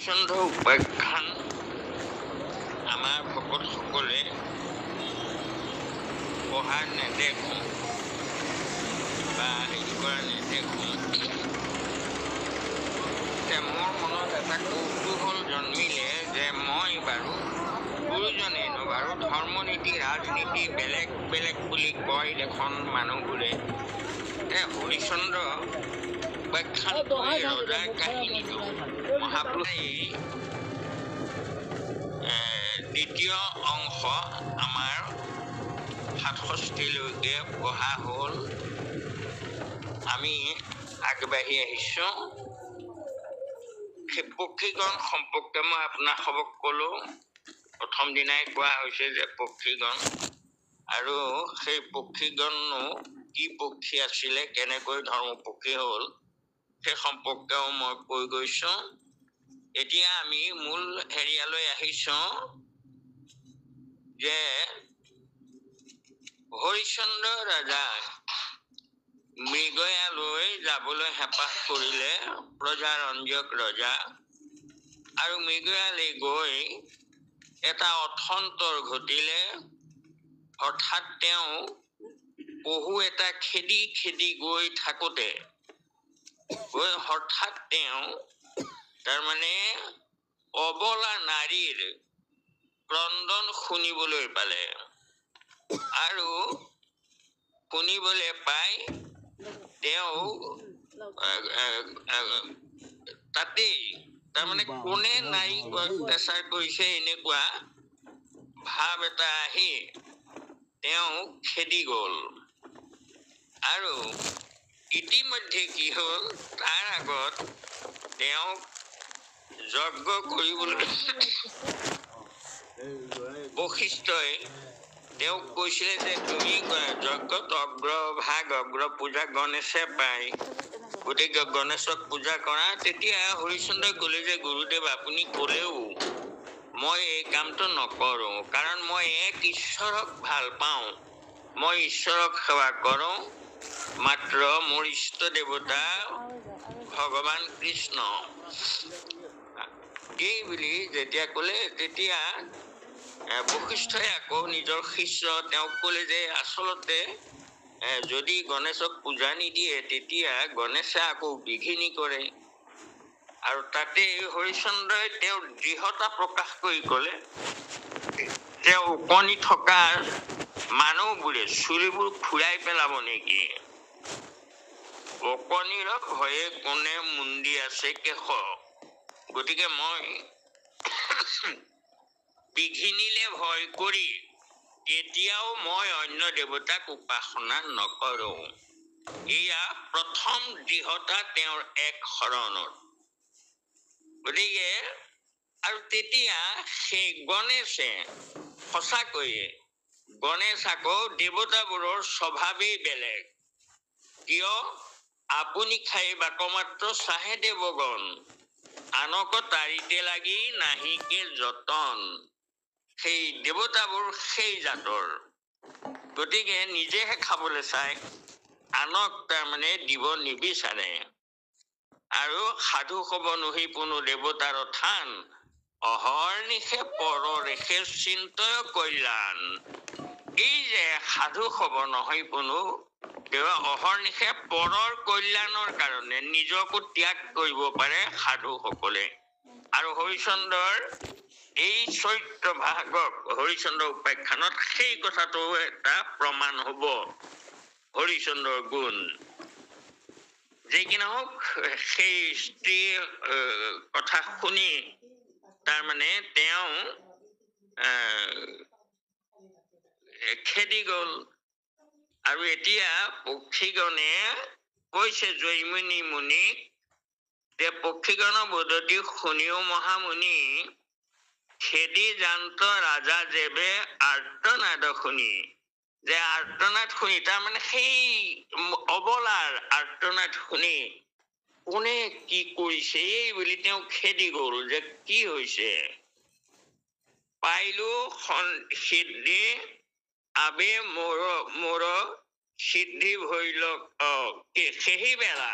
হৰিশ্চন্দ্ৰ উপাখ্যান আমাৰ ভকতসকলে পঢ়া নেদেখোঁ বা হেৰি কৰা নেদেখোঁ। মোৰ মনত এটা কৌতূহল জন্মিলে যে মই বাৰু গুৰুজনেনো বাৰু ধৰ্ম নীতি ৰাজনীতি বেলেগ বেলেগ বুলি কয় দেখোন মানুহবোৰে। হৰিশ্চন্দ্ৰ উপাখ্যান ৰজাৰ কাহিনীটো মহাপুৰুষে দ্বিতীয় অংশ আমাৰ 67লৈকে পঢ়া হ'ল। আমি আগবাঢ়ি আহিছোঁ। সেই পক্ষীগণ সম্পৰ্কে মই আপোনাক ক'লো। প্ৰথম দিনাই কোৱা হৈছে যে পক্ষীগণ, আৰু সেই পক্ষীগণনো কি পক্ষী আছিলে, কেনেকৈ ধৰ্ম পক্ষী হ'ল, সেই সম্পৰ্কেও মই কৈ গৈছোঁ। এতিয়া আমি মূল হেৰিয়ালৈ আহিছোঁ যে হৰিশ্চন্দ্ৰ ৰাজাক মৃগয়ালৈ যাবলৈ হেঁপাহ কৰিলে প্ৰজাৰঞ্জক ৰজা, আৰু মৃগয়ালৈ গৈ এটা অথন্তৰ ঘটিলে। অৰ্থাৎ তেওঁ পহু এটা খেদি খেদি গৈ থাকোঁতে হঠাৎ তেওঁ তাৰমানে অবলা নাৰীৰ ক্ৰন্দন শুনিবলৈ পালে, আৰু শুনিবলৈ পাই তেওঁ তাতেই তাৰমানে কোনে নাৰীক অত্যাচাৰ কৰিছে এনেকুৱা ভাৱ এটা আহি তেওঁ খেদি গ'ল। আৰু ইতিমধ্যে কি হ'ল, তাৰ আগত তেওঁক যজ্ঞ কৰিবলৈ বশিষ্ঠই তেওঁক কৈছিলে যে তুমি যজ্ঞত অগ্ৰভাগ অগ্ৰপূজা গণেশে পায়, গতিকে গণেশক পূজা কৰা। তেতিয়া হৰিশ্চন্দ্ৰই ক'লে যে গুৰুদেৱ আপুনি ক'লেও মই এই কামটো নকৰোঁ, কাৰণ মই এক ঈশ্বৰক ভাল পাওঁ, মই ঈশ্বৰক সেৱা কৰোঁ, মাত্ৰ মোৰ ইষ্ট দেৱতা ভগৱান কৃষ্ণ। এই বুলি যেতিয়া ক'লে, তেতিয়া বশিষ্ঠই আকৌ নিজৰ শিষ্য তেওঁক ক'লে যে আচলতে যদি গণেশক পূজা নিদিয়ে তেতিয়া গণেশে আকৌ বিঘিনি কৰে। আৰু তাতে হৰিশ্চন্দ্ৰই তেওঁৰ দৃঢ়তা প্ৰকাশ কৰি ক'লে যে উপনি থকা মানুহবোৰে চুলিবোৰ ফুৰাই পেলাব নেকি? অকণিৰ ভয়ে কোনে মুণ্ডি আছে কেশ, গতিকে মই বিঘিনিলে ভয় কৰি কেতিয়াও মই অন্য দেৱতাক উপাসনা নকৰোঁ। এয়া প্ৰথম দৃঢ়তা তেওঁৰ এক শৰণত। গতিকে আৰু তেতিয়া সেই গণেশে সঁচাকৈয়ে গণেশ আকৌ দেৱতাবোৰৰ স্বভাৱেই বেলেগ। কিয়? আপুনি খাই বাকমাত্ৰ চাহে দেৱগণ, আনক তাৰিতে লাগি নাহিকে যতন। সেই দেৱতাবোৰ সেই জাতৰ, গতিকে নিজেহে খাবলৈ চায়, আনক তাৰমানে দিব নিবিচাৰে। আৰু সাধু হব নহি কোনো দেৱতাৰ থান, অহৰ্নিশে পৰৰেষে চিন্তয় কল্যাণ। এই যে সাধু হব নহয় কোনো অহৰ্নিশে পৰৰ কল্যাণৰ কাৰণে নিজকো ত্যাগ কৰিব পাৰে সাধুসকলে। আৰু হৰিশ্চন্দ্ৰৰ এই চৰিত্ৰ ভাগক হৰিশ্চন্দ্ৰ উপাখ্যানত সেই কথাটো এটা প্ৰমাণ হ'ব, হৰিশ্চন্দ্ৰৰ গুণ। যে কি নহওক, সেই স্ত্ৰীৰ কথা শুনি তাৰমানে তেওঁ খেদি গ'ল। আৰু এতিয়া পক্ষীগণে কৈছে জয়মুনি মুনিক যে পক্ষীগণৰ বদতি শুনিও মহামুনি, খেদি জান্ত ৰাজা যেবে আৰ্তনাদ শুনি। যে আৰ্তনাদ শুনি তাৰমানে সেই অবলাৰ আৰ্তনাদ শুনি কোনে কি কৰিছে এই বুলি তেওঁ খেদি গ'ল। যে কি হৈছে? পাইলো সিদ্ধি আবে মোৰ সিদ্ধি ভৈল সেই বেলা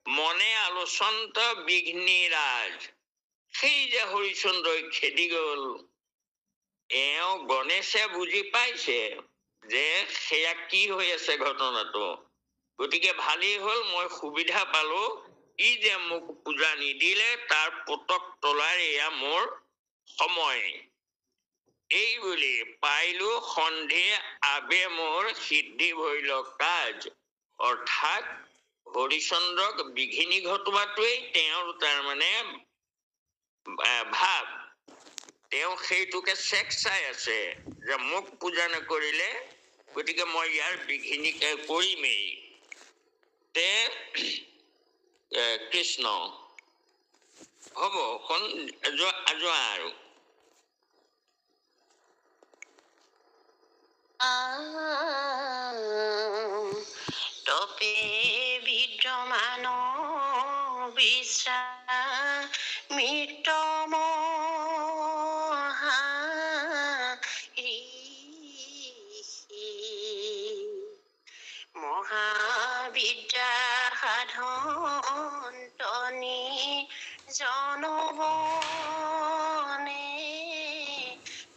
মনে আলোচন্ত বিঘ্নি ৰাজ। সেই যে হৰিচন্দ্ৰই খেদি গ'ল, গণেশে বুজি পাইছে যে সেয়া কি হৈ আছে ঘটনাটো। গতিকে ভালেই হ'ল, মই সুবিধা পালো, ই যে মোক পূজা নিদিলে তাৰ পতক তলাৰ এয়া মোৰ সময়। এই বুলি পাইলো সন্ধি আবে মোৰ সিদ্ধি ভৈল কাজ। অৰ্থাৎ হৰিচন্দ্ৰক বিঘিনি ঘটোৱাটোৱেই তেওঁৰ তাৰমানে ভাৱ। তেওঁ সেইটোকে চেক চাই আছে যে মোক পূজা নকৰিলে, গতিকে মই ইয়াৰ বিঘিনি কৰিমেই। তে কৃষ্ণ হ'ব যোৱা আৰু তপে বিদ্যমান বিশ্বামিত্ৰ মহাবিদ্যা সাধন তনি জনবনে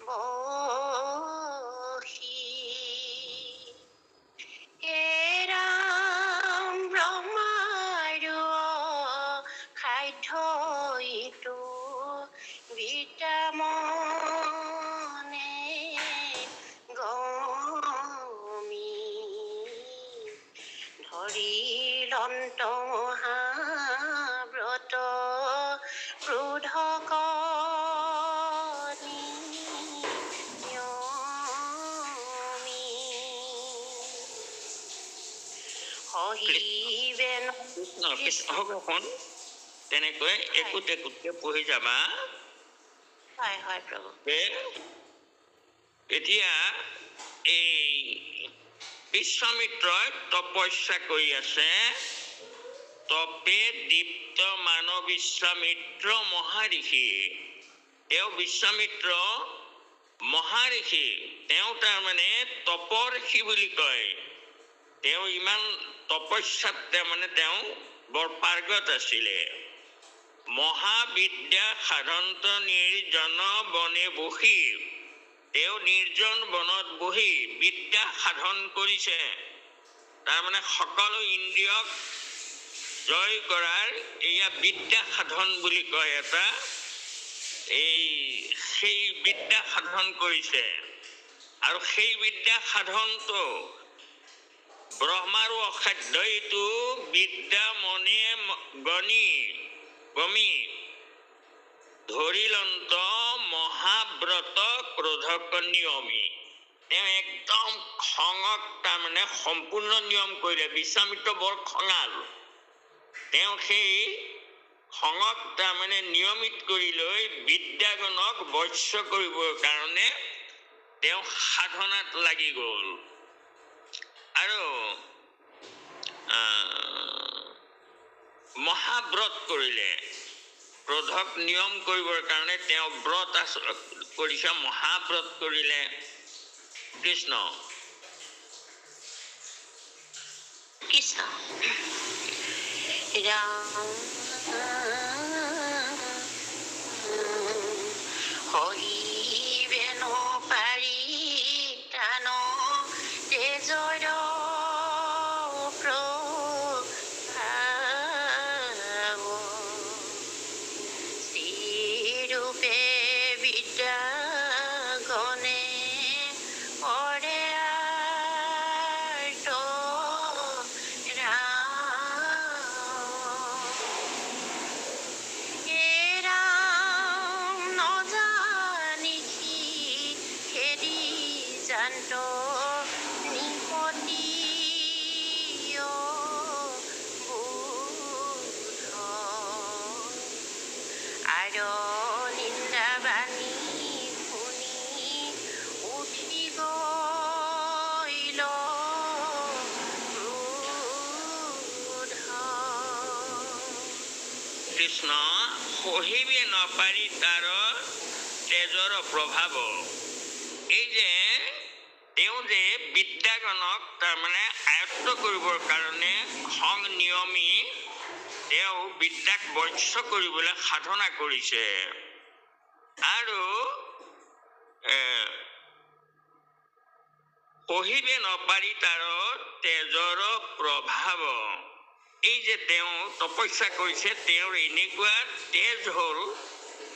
বহি এৰাম ব্ৰহ্মাৰ খাদ্য ইটো বিদ্যামনে গমি ধৰিলন্ত মহাব্ৰত ক্ৰোধক হ'ব শুন, তেনেকৈ একোট একোটকে পঢ়ি যাবা। এতিয়া এই বিশ্বামিত্ৰই তপস্যা কৰি আছে। তপে দীপ্ত মানৱ বিশ্বামিত্ৰ মহাঋষি। তেওঁ বিশ্বামিত্ৰ মহাঋষি, তেওঁ তাৰমানে তপৰ্ষি বুলি কয়। তেওঁ ইমান তপস্যাত তাৰমানে তেওঁ বৰ পাৰ্গত আছিলে। মহাবিদ্যা সাধন্ত নিৰ্জন বনে বহি, তেওঁ নিৰ্জন বনত বহি বিদ্যা সাধন কৰিছে। তাৰমানে সকলো ইন্দ্ৰিয়ক জয় কৰাৰ এয়া বিদ্যা সাধন বুলি কয় এটা। সেই বিদ্যা সাধন কৰিছে, আৰু সেই বিদ্যা সাধনটো ব্ৰহ্মাৰো অসাধ্য। এইটো বিদ্যা মনে গমি ধৰিলন্ত মহাব্ৰত ক্ৰোধক নিয়মী। তেওঁ একদম খঙক তাৰমানে সম্পূৰ্ণ নিয়ম কৰিলে। বিশ্বামিত্ৰ বৰ খঙাল। তেওঁ সেই খঙক তাৰমানে নিয়মিত কৰি লৈ বিদ্যাগণক বশ্য কৰিবৰ কাৰণে তেওঁ সাধনাত লাগি গ'ল। আৰু মহাব্ৰত কৰিলে। ক্ৰোধক নিয়ম কৰিবৰ কাৰণে তেওঁ ব্ৰত কৰিছে, মহাব্ৰত কৰিলে। কৃষ্ণ কৃষ্ণ হৰিবেন পাৰি টান তেজৰ শ্ৰীৰূপে বিদ্যা গণে পৰে নিন্দাবাণী শুনি উঠি গইল কৃষ্ণ সহিবে নপাৰি তাৰ তেজৰ প্ৰভাৱ। এই যে তেওঁ যে বিদ্যাগণক তাৰমানে আয়ত্ত কৰিবৰ কাৰণে খং নিয়মী তেওঁ বিদ্যাক বৰ্জ্য কৰিবলৈ সাধনা কৰিছে আৰু পঢ়িবে নপাৰি তাৰ তেজৰ প্ৰভাৱ। এই যে তেওঁ তপস্যা কৰিছে, তেওঁৰ এনেকুৱা তেজ হ'ল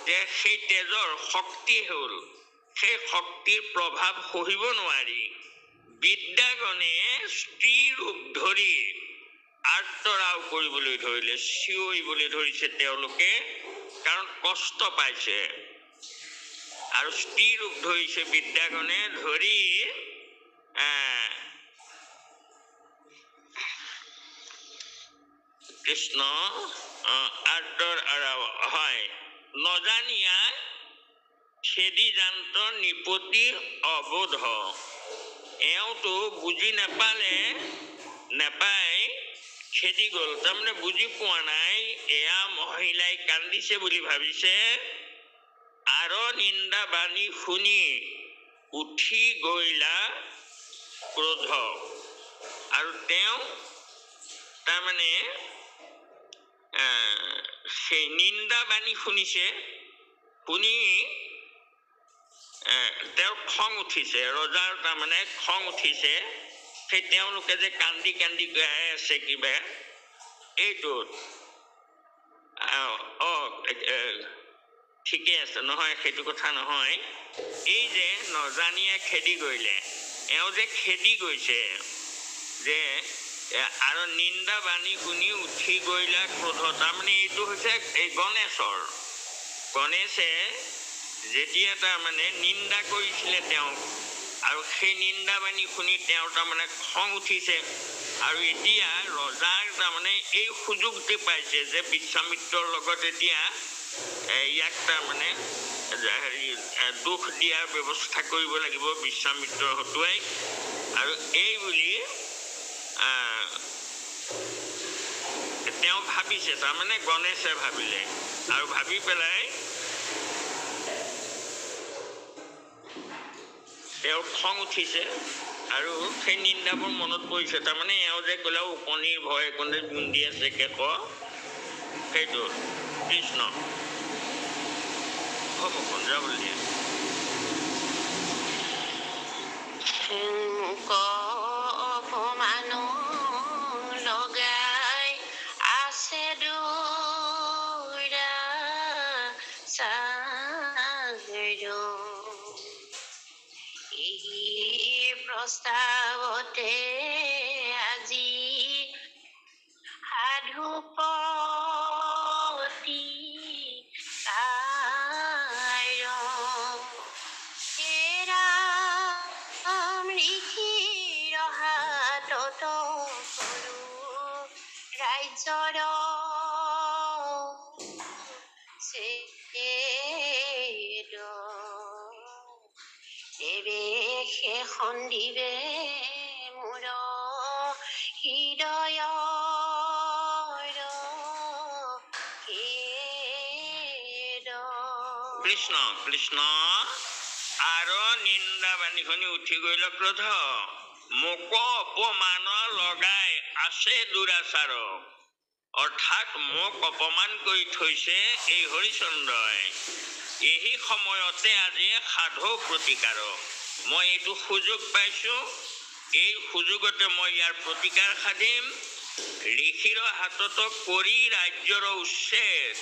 যে সেই তেজৰ শক্তি হ'ল, সেই শক্তিৰ প্ৰভাৱ সহিব নোৱাৰি বিদ্যাগণে স্ত্ৰী ৰূপ ধৰি আৰ্তৰাও কৰিবলৈ ধৰিলে, চিঞৰিবলৈ ধৰিছে তেওঁলোকে, কাৰণ কষ্ট পাইছে। আৰু স্ত্ৰী ৰূপ ধৰিছে বিদ্যাগণে, ধৰি কৃষ্ণ আৰ্তৰ হয় নজানিয়া খেদি যান্ত নিপতি অবোধ। এওঁতো বুজি নেপাই খেদি গ'ল, তাৰমানে বুজি পোৱা নাই এয়া মহিলাই কান্দিছে বুলি ভাবিছে। আৰু নিন্দা বাণী শুনি উঠি গৈলা ক্ৰোধ। আৰু তেওঁ তাৰমানে সেই নিন্দা বাণী শুনিছে, শুনি তেওঁৰ খং উঠিছে, ৰজাৰ তাৰমানে খং উঠিছে। সেই তেওঁলোকে যে কান্দি কান্দি গাই আছে কিবা, এইটোত ঠিকে আছে নহয়, সেইটো কথা নহয়। এই যে নজানিয়ে খেদি গৈলে, এওঁ যে খেদি গৈছে যে আৰু নিন্দা বাণী শুনি উঠি গৈলা ক্ৰোধ, তাৰমানে এইটো হৈছে এই গণেশৰ। গণেশে যেতিয়া তাৰমানে নিন্দা কৰিছিলে তেওঁক, আৰু সেই নিন্দা বাণী শুনি তেওঁৰ তাৰমানে খং উঠিছে। আৰু এতিয়া ৰজাৰ তাৰমানে এই সুযোগটি পাইছে যে বিশ্বামিত্ৰৰ লগত এতিয়া ইয়াক তাৰমানে দুখ দিয়াৰ ব্যৱস্থা কৰিব লাগিব বিশ্বামিত্ৰৰ হতুৱাই। আৰু এই বুলি তেওঁ ভাবিছে, তাৰমানে গণেশে ভাবিলে, আৰু ভাবি পেলাই তেওঁৰ খং উঠিছে আৰু সেই নিন্দাবোৰ মনত পৰিছে। তাৰমানে এওঁ যে ক'লে উপনিৰ ভয় কোনে বুন্দি আছে কেশ, সেইটো কৃষ্ণ হ'ব যাবলৈ দিয়ে। অপমান লগাই আছে দৌৰা চাগৰো, এই প্ৰস্তাৱতে আজি সাধুপতি ৰাজ্যৰ দেৱে সেইখন দিবে মোৰ হৃদয় কৃষ্ণ কৃষ্ণ। আৰু নিন্দা বাণী শুনি উঠি গৈল ক্ৰোধ, মোক অপমান লগাই আছে দুৰাচাৰ। অৰ্থাৎ মোক অপমান কৰি থৈছে এই হৰিচন্দ্ৰই। এই সময়তে আজি সাধু প্ৰতিকাৰ, মই এইটো সুযোগ পাইছো, এই সুযোগতে মই ইয়াৰ প্ৰতিকাৰ সাধিম। ঋষিৰ হাতত কৰি ৰাজ্যৰ উচ্ছেদ,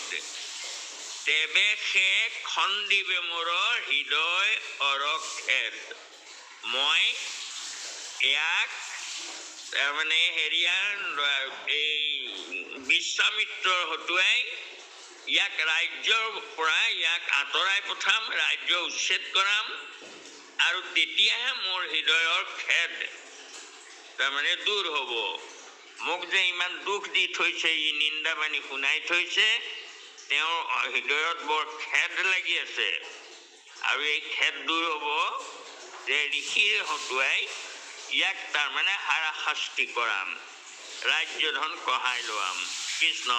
তেবে সে খন্দিবে মোৰ হৃদয় অৰক্ষেদ। মই ইয়াক তাৰমানে এই বিশ্বামিত্ৰৰ হতুৱাই ইয়াক ৰাজ্যৰ পৰা ইয়াক আঁতৰাই পঠাম, ৰাজ্য উচ্ছেদ কৰাম, আৰু তেতিয়াহে মোৰ হৃদয়ৰ খেদ তাৰমানে দূৰ হ'ব। মোক যে ইমান দুখ দি থৈছে, ই নিন্দা বাণী শুনাই থৈছে, তেওঁৰ হৃদয়ত বৰ খেদ লাগি আছে। আৰু এই খেদ দূৰ হ'ব যে ঋষিৰ হতুৱাই ইয়াক তাৰমানে হাৰাশাস্তি কৰাম, ৰাজ্যধন কহাই লোৱাম। কৃষ্ণ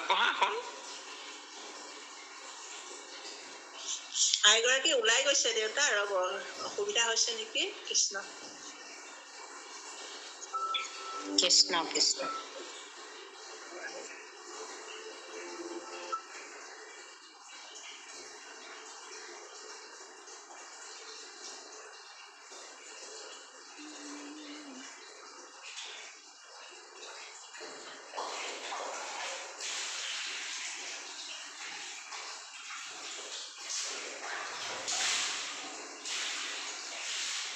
পঢ়াখন এগৰাকী ওলাই গৈছে দেউতা আৰু অসুবিধা হৈছে নেকি কৃষ্ণ কৃষ্ণ কৃষ্ণ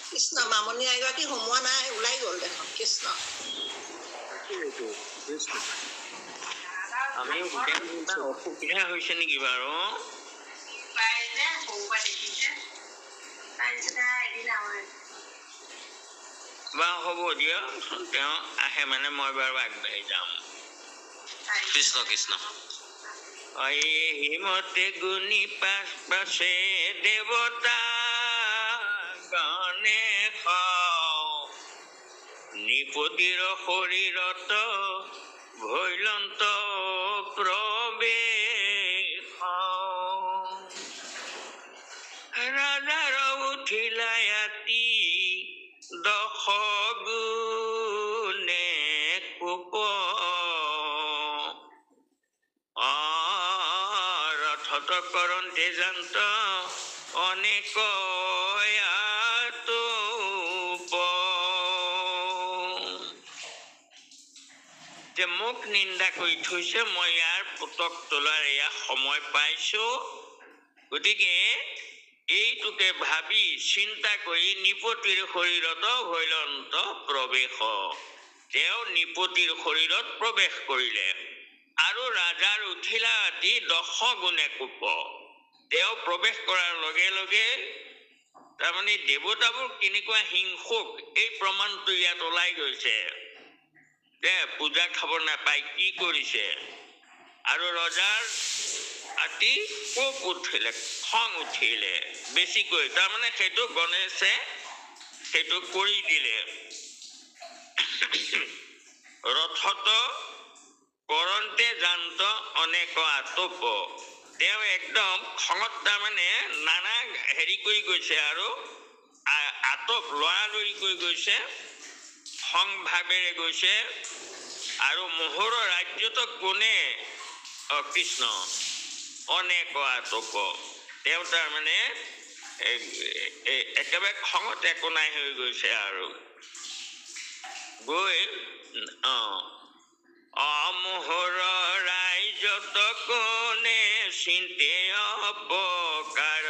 কৃষ্ণ মামনি এগৰাকী সোমোৱা নাই ওলাই গ'ল দেখোন কৃষ্ণ আমি অসুবিধা হৈছে নেকি বাৰু বা হ'ব দিয়ক তেওঁ আহে মানে মই বাৰু আগবাঢ়ি যাম কৃষ্ণ কৃষ্ণ হিমতে গুণী পাছ পাছে দেৱতা গণেশ নিপতিৰ শৰীৰত ভৈলন্ত প্ৰৱেশ ৰাজাৰ উঠিলা ৰাতি দশ গুণে কোপ ৰথত কৰন্তে জান্ত অনেক যে মোক নিন্দা কৰি থৈছে মই ইয়াৰ পুতক তোলাৰ এয়া সময় পাইছো গতিকে এইটোকে ভাবি চিন্তা কৰি নিপতিৰ শৰীৰত ভৈলন্ত প্ৰৱেশ তেওঁ নিপতিৰ শৰীৰত প্ৰৱেশ কৰিলে আৰু ৰাজাৰ উঠিলা ৰাতি 10 গুণে কোপ তেওঁ প্ৰৱেশ কৰাৰ লগে লগে তাৰমানে দেৱতাবোৰ কেনেকুৱা হিংসুক এই প্ৰমাণটো ইয়াত ওলাই গৈছে পূজা খাব নাপায় কি কৰিছে আৰু ৰজাৰ আতি কোপ উঠিলে খং উঠিলে বেছিকৈ তাৰমানে সেইটো গণেশে সেইটো কৰি দিলে ৰথত কৰন্তে জান্ত অনেক আতপ তেওঁ একদম খঙত তাৰমানে নানা হেৰি কৰি গৈছে আৰু আতপ লৰালৰি কৰি গৈছে খং ভাৱেৰে গৈছে আৰু মোহৰ ৰাজ্যত কোনে কৃষ্ণ অনেক আতপ তেওঁ তাৰমানে একেবাৰে খঙত একো নাই হৈ গৈছে আৰু গৈ অমোহৰ ৰাজ্যত কোনে চিন্তে অপকাৰ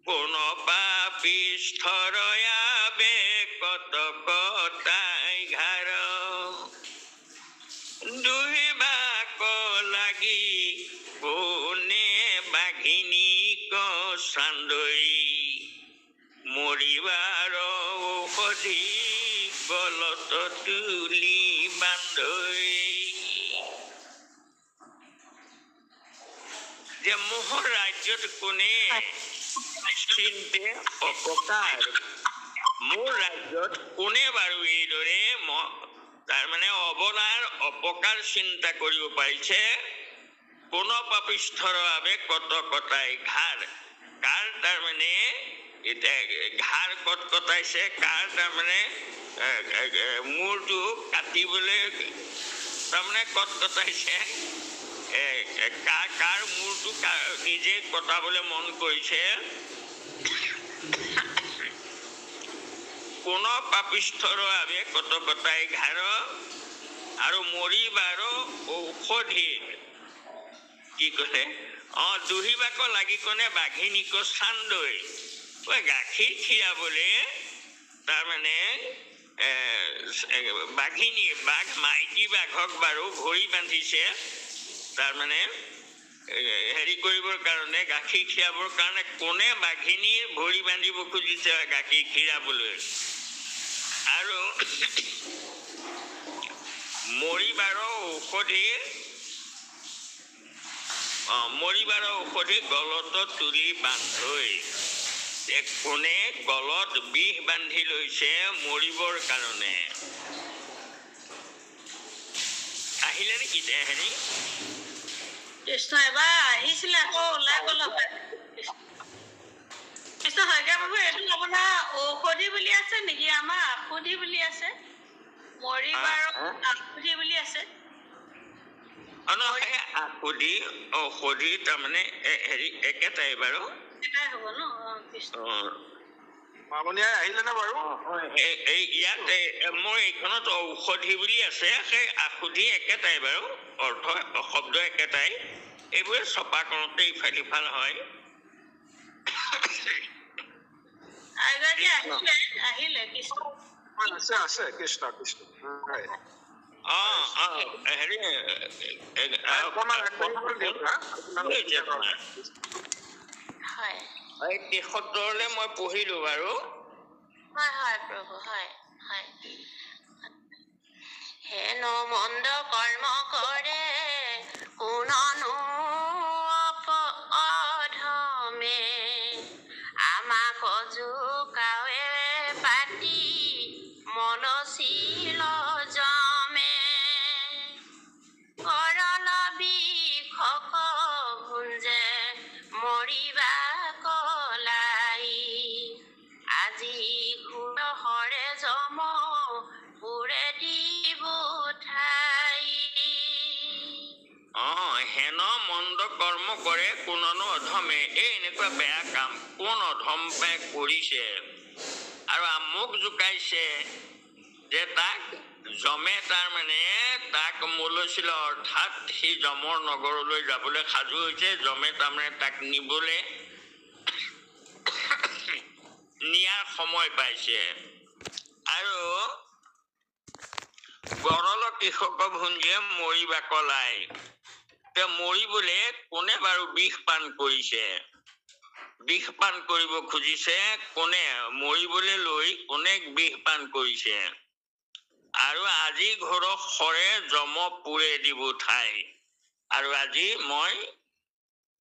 কোন পাপিষ্ঠৰ আবে কত কটাই ঘাৰ দুই বাক লাগি কোনে বাঘিনী চান্দৈ মৰিবাৰ ঔষধি গলত তুলি বান্ধৈ যে মোহৰ ৰাজ্যত কোনে চিন্তে অপকাৰ মোৰ ৰাজ্যত কোনে বাৰু এইদৰে তাৰমানে অবলাৰ অপকাৰ চিন্তা কৰিব পাৰিছে কোন পাপিষ্ঠৰ বাবে কত কটাই ঘাৰ কাৰ তাৰমানে এতিয়া ঘাৰ কত কটাইছে কাৰ তাৰমানে মূৰটো কাটিবলৈ তাৰমানে কত কটাইছে কাৰ মূৰটো নিজে কটাবলৈ মন কৰিছে কোন পাপিষ্ঠৰ বাবে কত কটাই ঘাৰ আৰু মৰিবাৰ ঔষধি কি কলে দুহিবাক লাগি কনে বাঘিনীক চান্দৈ গাখীৰ খীৰাবলে তাৰমানে বাঘিনী বাঘ মাইকী বাঘক বাৰু ভৰি বান্ধিছে তাৰমানে হেৰি কৰিবৰ কাৰণে গাখীৰ খীৰাবৰ কাৰণে কোনে বাঘিনীৰ ভৰি বান্ধিব খুজিছে গাখীৰ খীৰাবলৈ আৰু মৰিবাৰ ঔষধি গলত তুলি বান্ধৈ কোনে গলত বিষ বান্ধি লৈছে মৰিবৰ কাৰণে আহিলে নেকি হেৰি কৃষ্ণ এবাৰ আহিছিলে আকৌ ওলাই গ'ল ঔষধি বুলি আছে নেকি? আমাৰ আশুধি বুলি আছে, মৰিবাৰ আশুধি বুলি আছে। আশুধি ঔষধি তাৰমানে হেৰি একেটাই বাৰু, এটাই হ'ব ন? কৃষ্ণ। মামনিয়াই আহিলে নে বাৰু? ইয়াত মোৰ এইখনত ঔষধি বুলি আছে, সেই আশুধি একেটাই বাৰু, অৰ্থ শব্দ একেটাই, এইবোৰে চপা কৰোঁতে ইফাল সিফাল হয়। আহিলে কৃষ্ণ। আছে কৃষ্ণ কৃষ্ণ। হেৰি এই ৭৩লৈ মই পঢ়িলো বাৰু। হয় প্ৰভু, হয়। হেন মন্দ কৰ্ম কৰে কোননো অধমে, আমাক জোকাৱে পাতি মনশীল জমে, কৰল বিষক ভুঞ্জে মৰিবা কলাই, আজি ঘূৰহৰে জম পুৰে দিব ঠাই। হেন মন্দ কৰ্ম কৰে কোননো অধমে, এই এনেকুৱা বেয়া কাম কোন অধমে কৰিছে আৰু আমুক জোকাইছে যে তাক যমে তাৰমানে তাক মূলৈছিল, অৰ্থাৎ সি যমৰ নগৰলৈ যাবলৈ সাজু হৈছে। যমে তাৰমানে তাক নিবলৈ নিয়াৰ সময় পাইছে। আৰু গৰল কৃষক ভুঞ্জে মৰিবা কলাই, মৰিবলে কোনে বাৰু বিষ পান কৰিছে, বিষ পান কৰিব খুজিছে কোনে, মৰিবলৈ লৈ কোনে বিষ পান কৰিছে। আৰু আজি ঘৰ সৰে যম পুৰে দিব ঠাই, আৰু আজি মই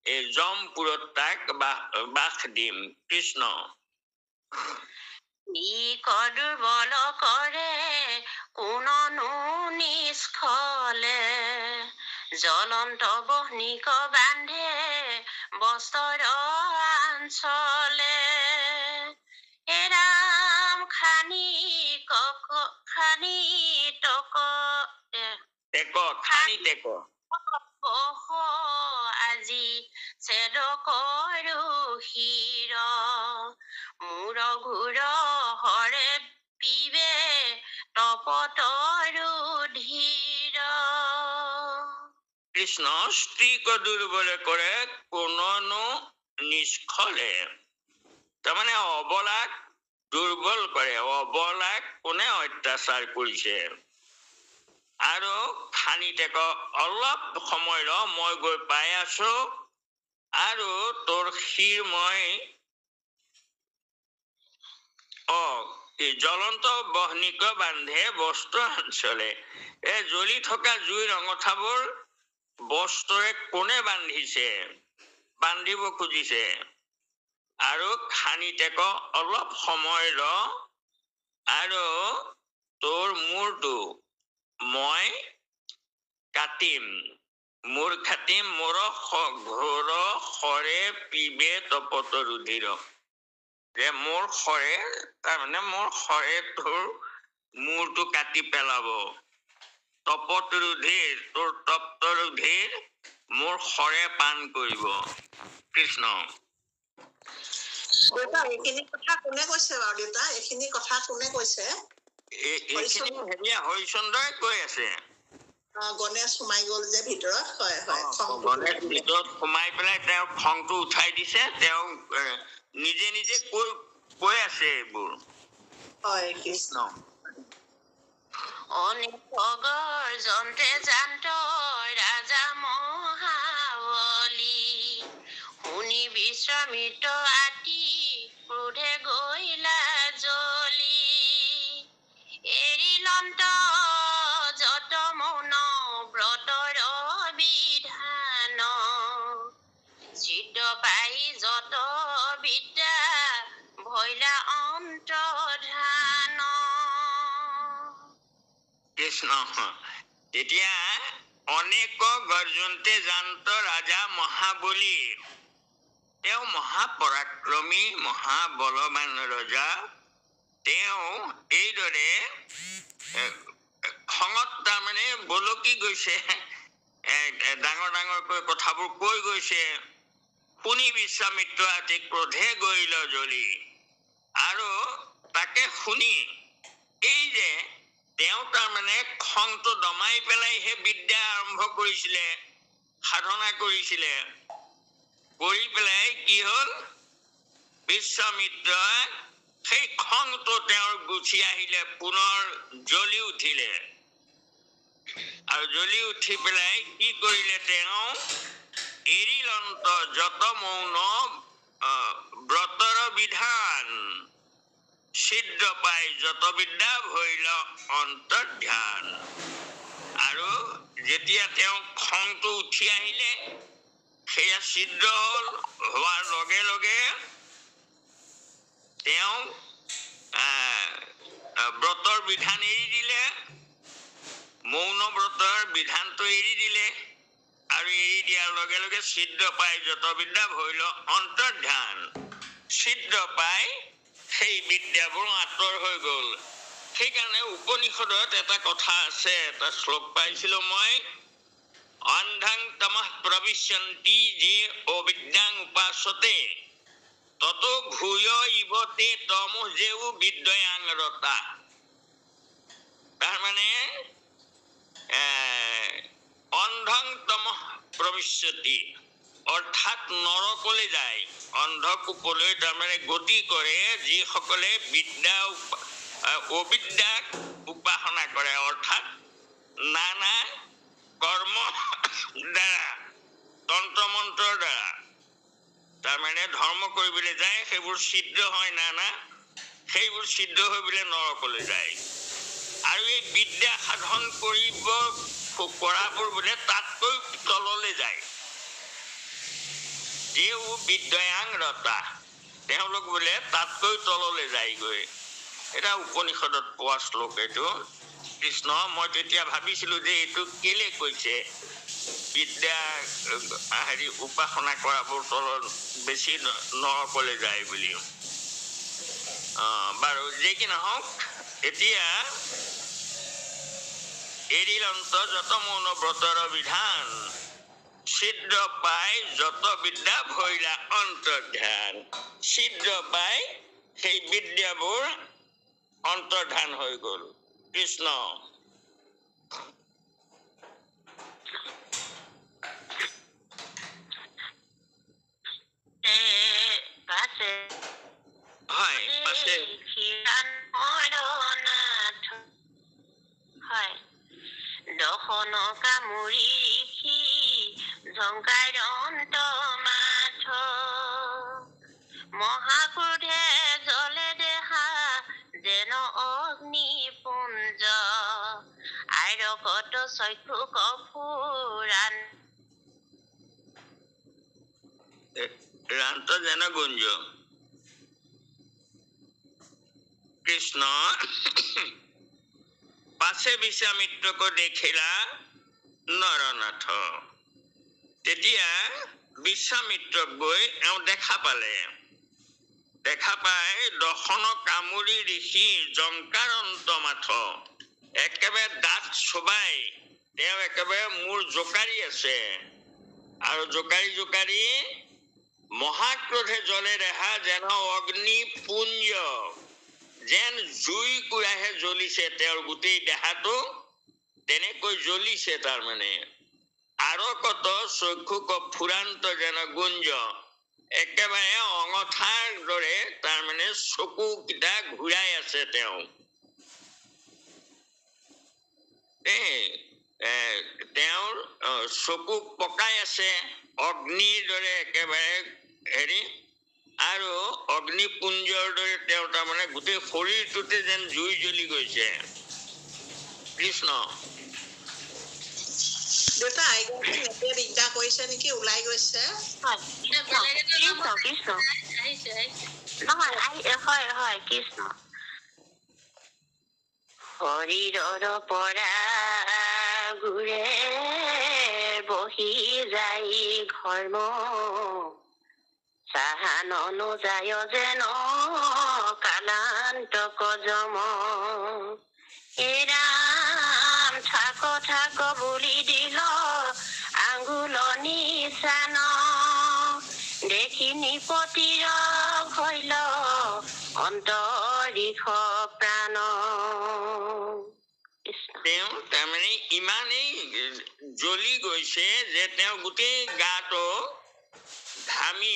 এই যমপুৰত তাক বাস দিম। কৃষ্ণ। দুৰ্বল কৰে কোননো নিষ্ফলে, জ্বলন্ত বহ্নিক বান্ধে বস্ত্ৰ আঞ্চলে, এৰাম খানি টেক আজি চেদকৰো শিৰ, মূৰ ঘূৰ হৰে পিবে তপতৰো ধীৰ। কৃষ্ণ। স্ত্ৰীক দুৰ্বল কৰে কোননো নিষ্ফলে, তাৰমানে অবলাক দুৰ্বল কৰে, অবলাক কোনে অত্যাচাৰ কৰিছে। আৰু খানি টেক, অলপ সময় ৰ, মই গৈ পাই আছো, আৰু তোৰ শিৰ মই জ্বলন্ত বহ্নিক বান্ধে বস্ত্ৰ আঞ্চলে, জ্বলি থকা জুইৰ অঙঠাবোৰ বস্ত্ৰৰে কোনে বান্ধিছে, বান্ধিব খুজিছে। আৰু খানি টেক, অলপ সময় ৰ, আৰু তোৰ মূৰটো মই কাটিম, মূৰ কাটিম, মোৰ ঘোৰ সৰে পিবে তপত ৰুধিৰ, যে মোৰ সৰে তাৰমানে মোৰ সৰে তোৰ মূৰটো কাটি পেলাব, তপত ৰুধিৰ, তোৰ তপ্ত ৰুধিৰ মোৰ সৰে পান কৰিব। কৃষ্ণ। দেউতা এইখিনি কথা কোনে কৈছে বাৰু? দেউতা এইখিনি কথা কোনে কৈছে? এইখিনি হৰিচন্দ্ৰই কৈ আছে। গণেশ সোমাই গল যে ভিতৰত। হয় গণেশ ভিতৰত সোমাই পেলাই তেওঁ খংটো উঠাই দিছে, তেওঁ নিজে নিজে কৈ আছে এইবোৰ। হয় কৃষ্ণ। অনেকৰ যন্ত্ৰে জান্ত ৰাজা মহাবলী, শুনি বিশ্বামিত্ৰ আতি ক্ৰোধে গৈলা জ্বলি, এৰিলন্ত যত মৌন ব্ৰতৰ বিধান, চিত্ত পাই যত বিদ্যা ভৈলা অন্তৰ্ধান। কৃষ্ণ। তেতিয়া অনেক গৰ্জন্তে জান্ত ৰাজা মহাবলী, তেওঁ মহাপৰাক্ৰমী মহাবলৱান ৰজা তেওঁ এইদৰে খঙত তাৰমানে বলকি গৈছে, ডাঙৰ ডাঙৰকৈ কথাবোৰ কৈ গৈছে। শুনি বিশ্বামিত্ৰ আতি ক্ৰোধে গৰিল জ্বলি। আৰু তাকে শুনি এই যে তেওঁ তাৰমানে খংটো দমাই পেলাইহে বিদ্যা আৰম্ভ কৰিছিলে, সাধনা কৰিছিলে। কৰি পেলাই কি হ'ল, বিশ্বামিত্ৰই সেই খংটো তেওঁৰ গুচি আহিলে, পুনৰ জ্বলি উঠিলে। আৰু জ্বলি উঠি পেলাই কি কৰিলে, তেওঁ এৰিলন্ত যত মৌন ব্ৰতৰ বিধান, ছিদ্ৰ পাই যত বিদ্যা ভৈল অন্তৰ্ধান। আৰু যেতিয়া তেওঁ খংটো উঠি আহিলে, সেয়া ছিদ্ৰ হ'ল। হোৱাৰ লগে লগে তেওঁ ব্ৰতৰ বিধান এৰি দিলে, মৌন ব্ৰতৰ বিধানটো এৰি দিলে। আৰু এৰি দিয়াৰ লগে লগে ছিদ্ৰ পাই যত বিদ্যা ভৈল অন্তৰ্ধান, ছিদ্ৰ পাই সেই বিদ্যাবোৰ আঁতৰ হৈ গ'ল। সেইকাৰণে উপনিষদত এটা কথা আছে, এটা শ্লোক পাইছিলো মই, অন্ধাং তমঃ প্ৰবিশ্যন্তি যে অবিদ্যাং উপাসতে তত ভূয় ইবতে তমো যেউ বিদ্যাং ৰতা। তাৰমানে অন্ধং তমঃ প্ৰবিশ্যতি অৰ্থাৎ নৰকলৈ যায়, অন্ধকূপলৈ তাৰমানে গতি কৰে যিসকলে বিদ্যা অবিদ্যাক উপাসনা কৰে, অৰ্থাৎ নানা কৰ্ম দ্বাৰা, তন্ত্ৰ মন্ত্ৰৰ দ্বাৰা তাৰমানে ধৰ্ম কৰিবলৈ যায়। সেইবোৰ ছিদ্ৰ হয় নানা, সেইবোৰ ছিদ্ৰ হৈ পেলাই নৰকলৈ যায়। আৰু এই বিদ্যা সাধন কৰিব কৰাবোৰ বোলে তাতকৈ তললৈ যায়, যেও বিদ্যাং ৰতা, তেওঁলোক বোলে তাতকৈ তললৈ যায়গৈ। এটা উপনিষদত পোৱা শ্লোক এইটো। কৃষ্ণ, মই তেতিয়া ভাবিছিলো যে এইটো কেলে কৈছে, বিদ্যা উপাসনা কৰাবোৰ তলত বেছি নৰকলৈ যায় বুলি। বাৰু যে কি নহওক, এতিয়া এৰিলন্ত যত মৌন ব্ৰতৰ বিধান, ছিদ্ৰ পাই যত বিদ্যা ভৈলা অন্তৰ্ধান। ছিদ্ৰ পাই সেই বিদ্যাবোৰ অন্তৰ্ধান হৈ গ'ল। কৃষ্ণ। হয়, পাছে দশন কামুৰি ঝংকাৰন্ত মাথ, মহাক্ৰোধে জলে দেহা যেন অগ্নি পুঞ্জ, আইৰকত চক্ষু কফুৰান ৰান্ত যেন গুঞ্জ। কৃষ্ণ। পাছে বিশ্বামিত্ৰকো দেখিলা নৰনাথ। তেতিয়া বিশ্বামিত্ৰক গৈ এওঁ দেখা পালে। দেখা পাই দশন কামুৰি ঋষি জংকাৰন্ত মাথ, একেবাৰে দাঁত চোবাই তেওঁ একেবাৰে মূৰ জোকাৰি আছে। আৰু জোকাৰি জোকাৰি মহাক্ৰোধে জলে দেহা যেন অগ্নি পুঞ্জ, যেন জুই কুৰাহে জ্বলিছে তেওঁৰ গোটেই দেহাটো, তেনেকৈ জ্বলিছে। তাৰমানে আৰকত চক্ষু ফুৰান্ত যেন গুঞ্জ, একেবাৰে অঙঠাৰ দৰে তাৰমানে চকুকেইটা ঘূৰাই আছে তেওঁ। তেওঁৰ চকু পকাই আছে অগ্নিৰ দৰে একেবাৰে হেৰি, আৰু অগ্নিপুঞ্জৰ দৰে তেওঁ তাৰমানে গোটেই শৰীৰটোতে যেন জুই জ্বলি গৈছে। কৃষ্ণ। দেউতা আইগৰাকী নেটে দিগদাৰ কৰিছে নেকি, ওলাই গৈছে। কৃষ্ণ। শৰীৰৰ পৰা ঘূৰে বহি যাই ঘৰ্ম, চাহান যায় যেন কালান্ত অন্তক জম এৰাম থাক বুলি দিল আঙুল নিচান দেখি নিপতিৰ হৈল অন্তৰিষ প্ৰাণ তেওঁ তাৰমানে ইমানেই জ্বলি গৈছে যে তেওঁ গোটেই গাটো ঘামি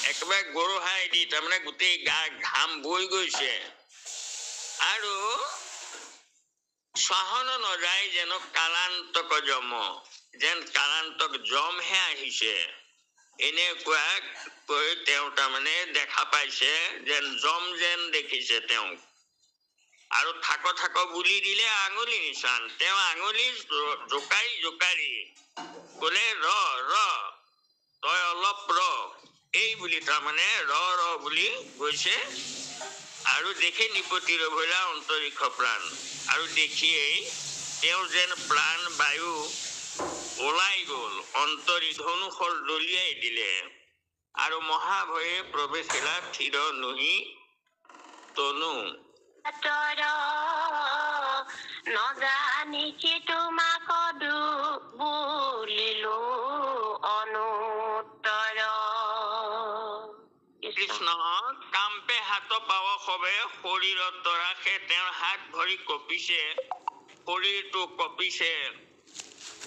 একেবাৰে গৰুহাই দি তাৰমানে গোটেই গা ঘাম বৈ গৈছে আৰু সহন নযায় যেন কালান্তক যম যেন কালান্তক যমহে আহিছে এনেকুৱা কৈ তেওঁ তাৰমানে দেখা পাইছে যেন যম যেন দেখিছে তেওঁ আৰু থাক বুলি দিলে আঙুলি নিচান তেওঁ আঙুলি জোকাৰি ক'লে ৰ তই অলপ ৰ এই বুলি তাৰমানে ৰ বুলি কৈছে আৰু দেখি নিপতিৰ ভৈলা অন্তৰিক্ষ প্ৰাণ আৰু দেখিয়েই তেওঁ যেন প্ৰাণ বায়ু ওলাই গ'ল ধনুশৰ দলিয়াই দিলে আৰু মহাভয়ে প্ৰৱেশিলা থিৰ নুহি তনু নজানিছি তোমাক বুলিলো অনুত্তৰ কৃষ্ণ কাম্পে হাত পাৱ সবে শৰীৰত তৰাসে তেওঁৰ হাত ভৰি কঁপিছে শৰীৰটো কঁপিছে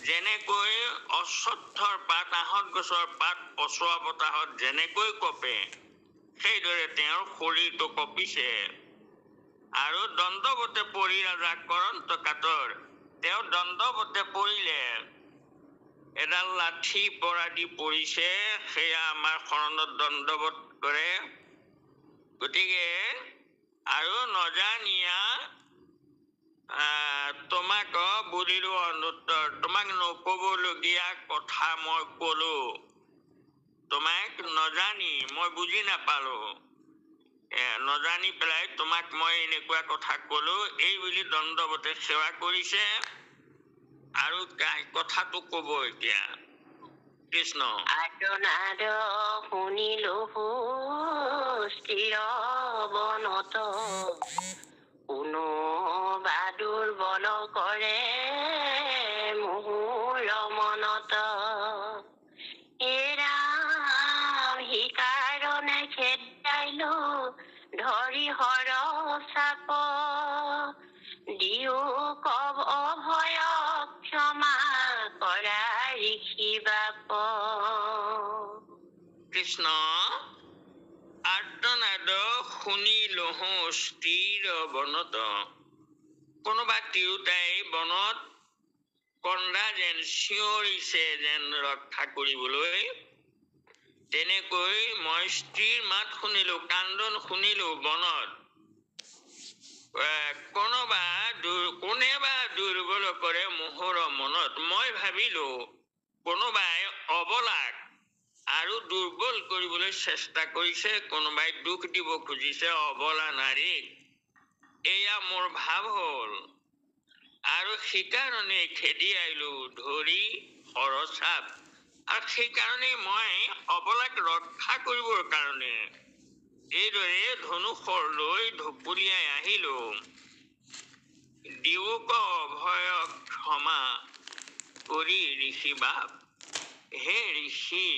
যেনেকৈ অশ্বত্থৰ পাত আহঁত গছৰ পাত পচোৱা বতাহত যেনেকৈ কঁপে সেইদৰে তেওঁৰ শৰীৰটো কঁপিছে আৰু দণ্ডৱতে পৰি ৰাজা কৰন্ত কাতৰ তেওঁ দণ্ডৱতে পৰিলে এডাল লাঠি পৰা দি পৰিছে সেয়া আমাৰ শৰণত দণ্ডৱত কৰে গতিকে আৰু নজানিয়া তোমাক বুলিলো অনুত্তৰ তোমাক নকবলগীয়া কথা মই কলো তোমাক নজানি মই বুজি নাপালো নজানি পেলাই তোমাক মই এনেকুৱা কথা কলো এই বুলি দণ্ডৱতে সেৱা কৰিছে আৰু কথাটো কব এতিয়া কৃষ্ণ আৰ্তনাদ শুনিলো স্থিৰ বনত কোনো বা দুৰ্বল কৰে মোৰ মনত এৰাম সিকাৰণে খেদাইলো ধৰি হৰ চাপ দিও কব অভয় ক্ষমা কৰা ঋষি বাপ কৃষ্ণ আৰ্তনাদ শুনি লহো স্থিৰ বনত কোনোবা তিৰোতাই বনত কন্দা যেন চিঞৰিছে যেন ৰক্ষা কৰিবলৈ তেনেকৈ মই স্ত্ৰীৰ মাত শুনিলো কান্দন শুনিলো বনত কোনেবা দুৰ্বল কৰে মোহৰ মনত মই ভাবিলো কোনোবাই অবলাক আৰু দুৰ্বল কৰিবলৈ চেষ্টা কৰিছে কোনোবাই দুখ দিব খুজিছে অবলা নাৰীক এয়া মোৰ ভাৱ হ'ল আৰু সেইকাৰণে খেদি আহিলো ধৰি সৰচাপ আৰু সেইকাৰণে মই অবলাক ৰক্ষা কৰিবৰ কাৰণে এইদৰে ধনুষৰ লৈ ঢপলিয়াই আহিলো দিওক অভয় ক্ষমা কৰি ঋষি বাপ হে ঋষি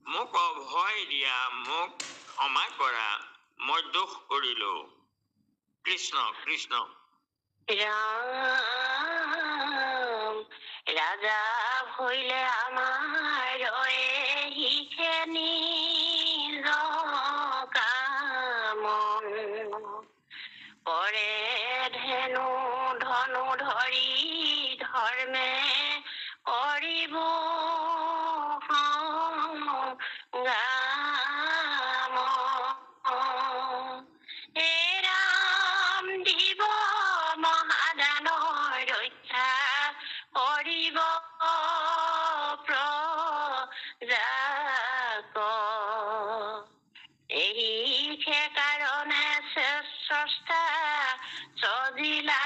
মোক অভয় দিয়া মোক ক্ষমা কৰা মই দোষ কৰিলো কৃষ্ণ কৃষ্ণ ৰাম ৰাজা ভৈলে আমাৰ নিজ কাম কৰে ধেনু ধনু ধৰি ধৰ্মে কৰিব সংগ্ৰাম এৰাম দিব মহাদানৰ ৰক্ষা কৰিব প্ৰজাক এই কাৰণে স্ৰষ্টা সজিলা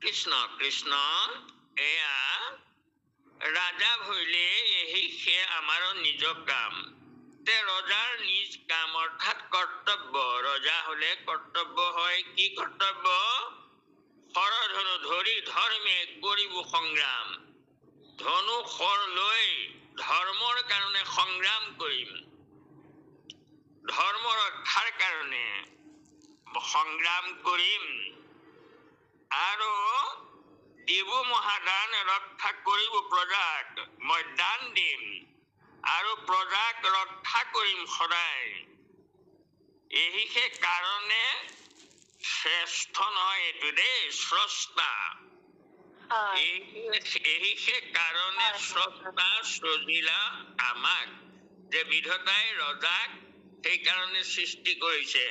কৃষ্ণ কৃষ্ণ এয়া ৰাজা ভৈলে এই এয়ে আমাৰো নিজ কাম। তে ৰজাৰ নিজ কাম অৰ্থাৎ কৰ্তব্য। ৰজা হলে কৰ্তব্য হয়। কি কৰ্তব্য? শৰধনু ধৰি ধৰ্মে কৰিব সংগ্ৰাম। ধনু শৰ লৈ ধৰ্মৰ কাৰণে সংগ্ৰাম কৰিম। ধৰ্ম ৰক্ষাৰ কাৰণে সংগ্ৰাম কৰিম আৰু দিব মহাদান ৰক্ষা কৰিব প্ৰজাক। মই দান দিম আৰু প্ৰজাক ৰক্ষা কৰিম সদায়। এহিহে কাৰণে শ্ৰেষ্ঠ নহয় এইটো দেই, স্ৰষ্টা। হয় এহিহে কাৰণে স্ৰষ্টা সজিলা আমাক, যে বিধাতাই ৰজাক সেইকাৰণে সৃষ্টি কৰিছে।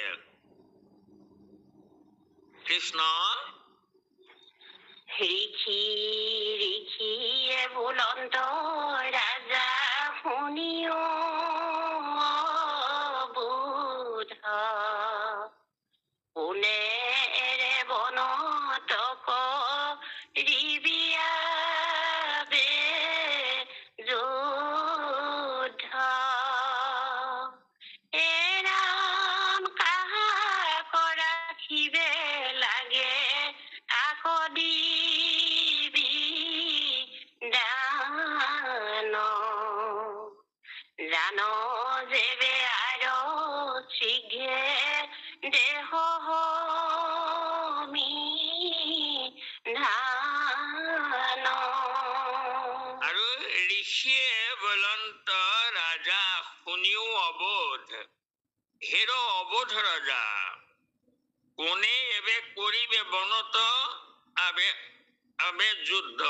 কৃষ্ণ ঋষি ঋষিয়ে বুলন্ত ৰাজা শুনিও বুধ কোনেৰে বনত কৰিবিয়া বে যুদ্ধ। এৰাম কাহাক ৰাখিবে লাগে, কাক দিবি দান। জান যেবে আৰু শীঘ্ৰে দেহ ধান। আৰু ঋষিয়ে বলন্ত ৰাজা শুনিও অবোধ। হেৰ অবোধ ৰজা, কোনে এবে কৰিবে বনত আবে আবে যুদ্ধ।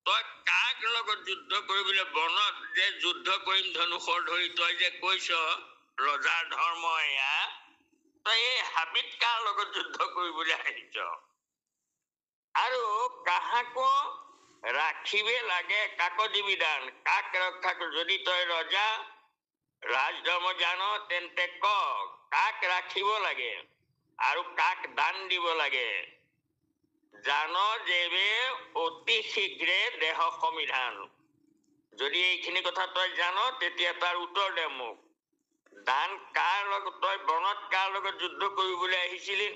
তই কাক লগত যুদ্ধ কৰিবলৈ বনত যে যুদ্ধ কৰিম ধনুষৰ ধৰি তই যে কৈছ ৰজাৰ ধৰ্ম এয়া, তই এই হাবিত কাৰ লগত যুদ্ধ কৰিবলৈ আহিছ? আৰু কাহাকো ৰাখিবে লাগে, কাক দিবি দান। কাক ৰক্ষা কৰ? যদি তই ৰজা ৰাজধৰ্ম জান তেন্তে ক কাক ৰাখিব লাগে আৰু কাক দান দিব লাগে। জান যেবে অতি শীঘ্ৰে দেহ সমিধান। যদি এইখিনি কথা তই জান তেতিয়া তাৰ উত্তৰ দে মোক। দান কাৰ লগত, তই বনত কাৰ লগত যুদ্ধ কৰিবলৈ আহিছিলি?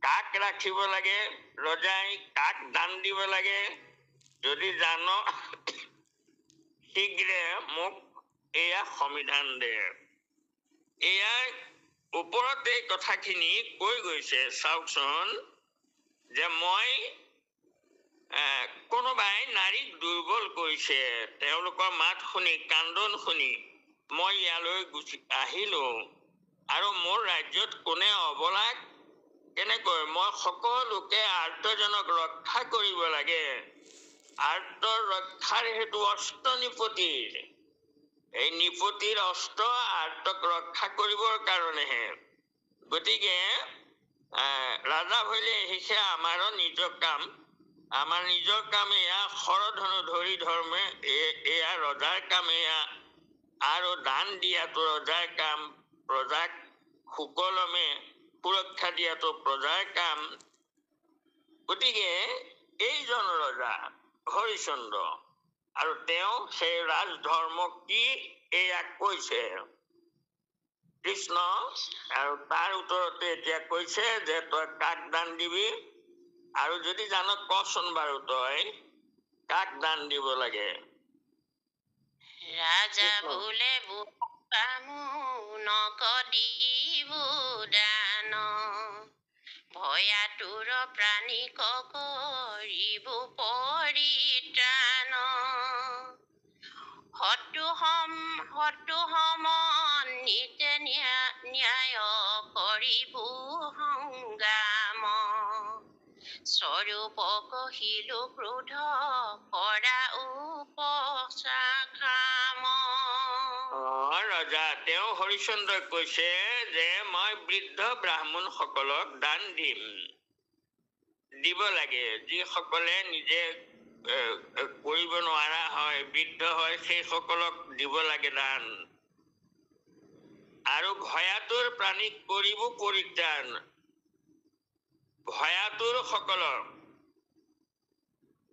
কাক ৰাখিব লাগে ৰজাই, কাক দান দিব লাগে? যদি জান শীঘ্ৰে মোক এয়া সমিধান দে। এয়াৰ ওপৰত এই কথাখিনি কৈ গৈছে। চাওকচোন, যে মই কোনোবাই নাৰীক দুৰ্বল কৰিছে, তেওঁলোকৰ মাত শুনি কান্দন শুনি মই ইয়ালৈ গুচি আহিলো। আৰু মোৰ ৰাজ্যত কোনে অবলাক কেনেকৈ? মই সকলোকে আৰ্তজনক ৰক্ষা কৰিব লাগে। আৰ্তৰ ৰক্ষাৰ হেতু অষ্ট নিপতিৰ। এই নিপতিৰ অস্ত্ৰ আৰ্তক ৰক্ষা কৰিবৰ কাৰণেহে। গতিকে ৰাজা হইলে আহিছে আমাৰো নিজ কাম। আমাৰ নিজৰ কাম এয়া, শৰধনু ধৰি ধৰ্মে এয়া ৰজাৰ কাম এয়া। আৰু দান দিয়াটো ৰজাৰ কাম, প্ৰজাক সুকলমে সুৰক্ষা দিয়াটো প্ৰজাৰ কাম। গতিকে এইজন ৰজা হৰিশ্চন্দ্ৰ, আৰু তেওঁ সেই ৰাজধৰ্ম কি এয়া কৈছে কৃষ্ণ। আৰু তাৰ উত্তৰতে এতিয়া কৈছে যে তই কাক দান দিবি, আৰু যদি জান কচোন বাৰু তই কাক দান দিব লাগে। ৰাজা বোলে বুকামো নকদিব দান, ভয়াতুৰ প্ৰাণীক কৰিব পৰিত্ৰাণ। শত্ৰু সমন নিতে ন্যায় কৰিব সংগ্ৰাম। স্বৰূপ কহিলো ক্ৰোধ কৰা উপচাখাম। ৰজা তেওঁ হৰিশ্চন্দ্ৰই কৈছে যে মই বৃদ্ধ ব্ৰাহ্মণ সকলক দান দিব লাগে। যিসকলে নিজে কৰিব নোৱাৰা হয়, বৃদ্ধ হয়, সেই সকলক দিব লাগে দান। আৰু ভয়াতুৰ প্ৰাণীক কৰিব পৰিত্ৰাণ। ভয়াতুৰ সকলক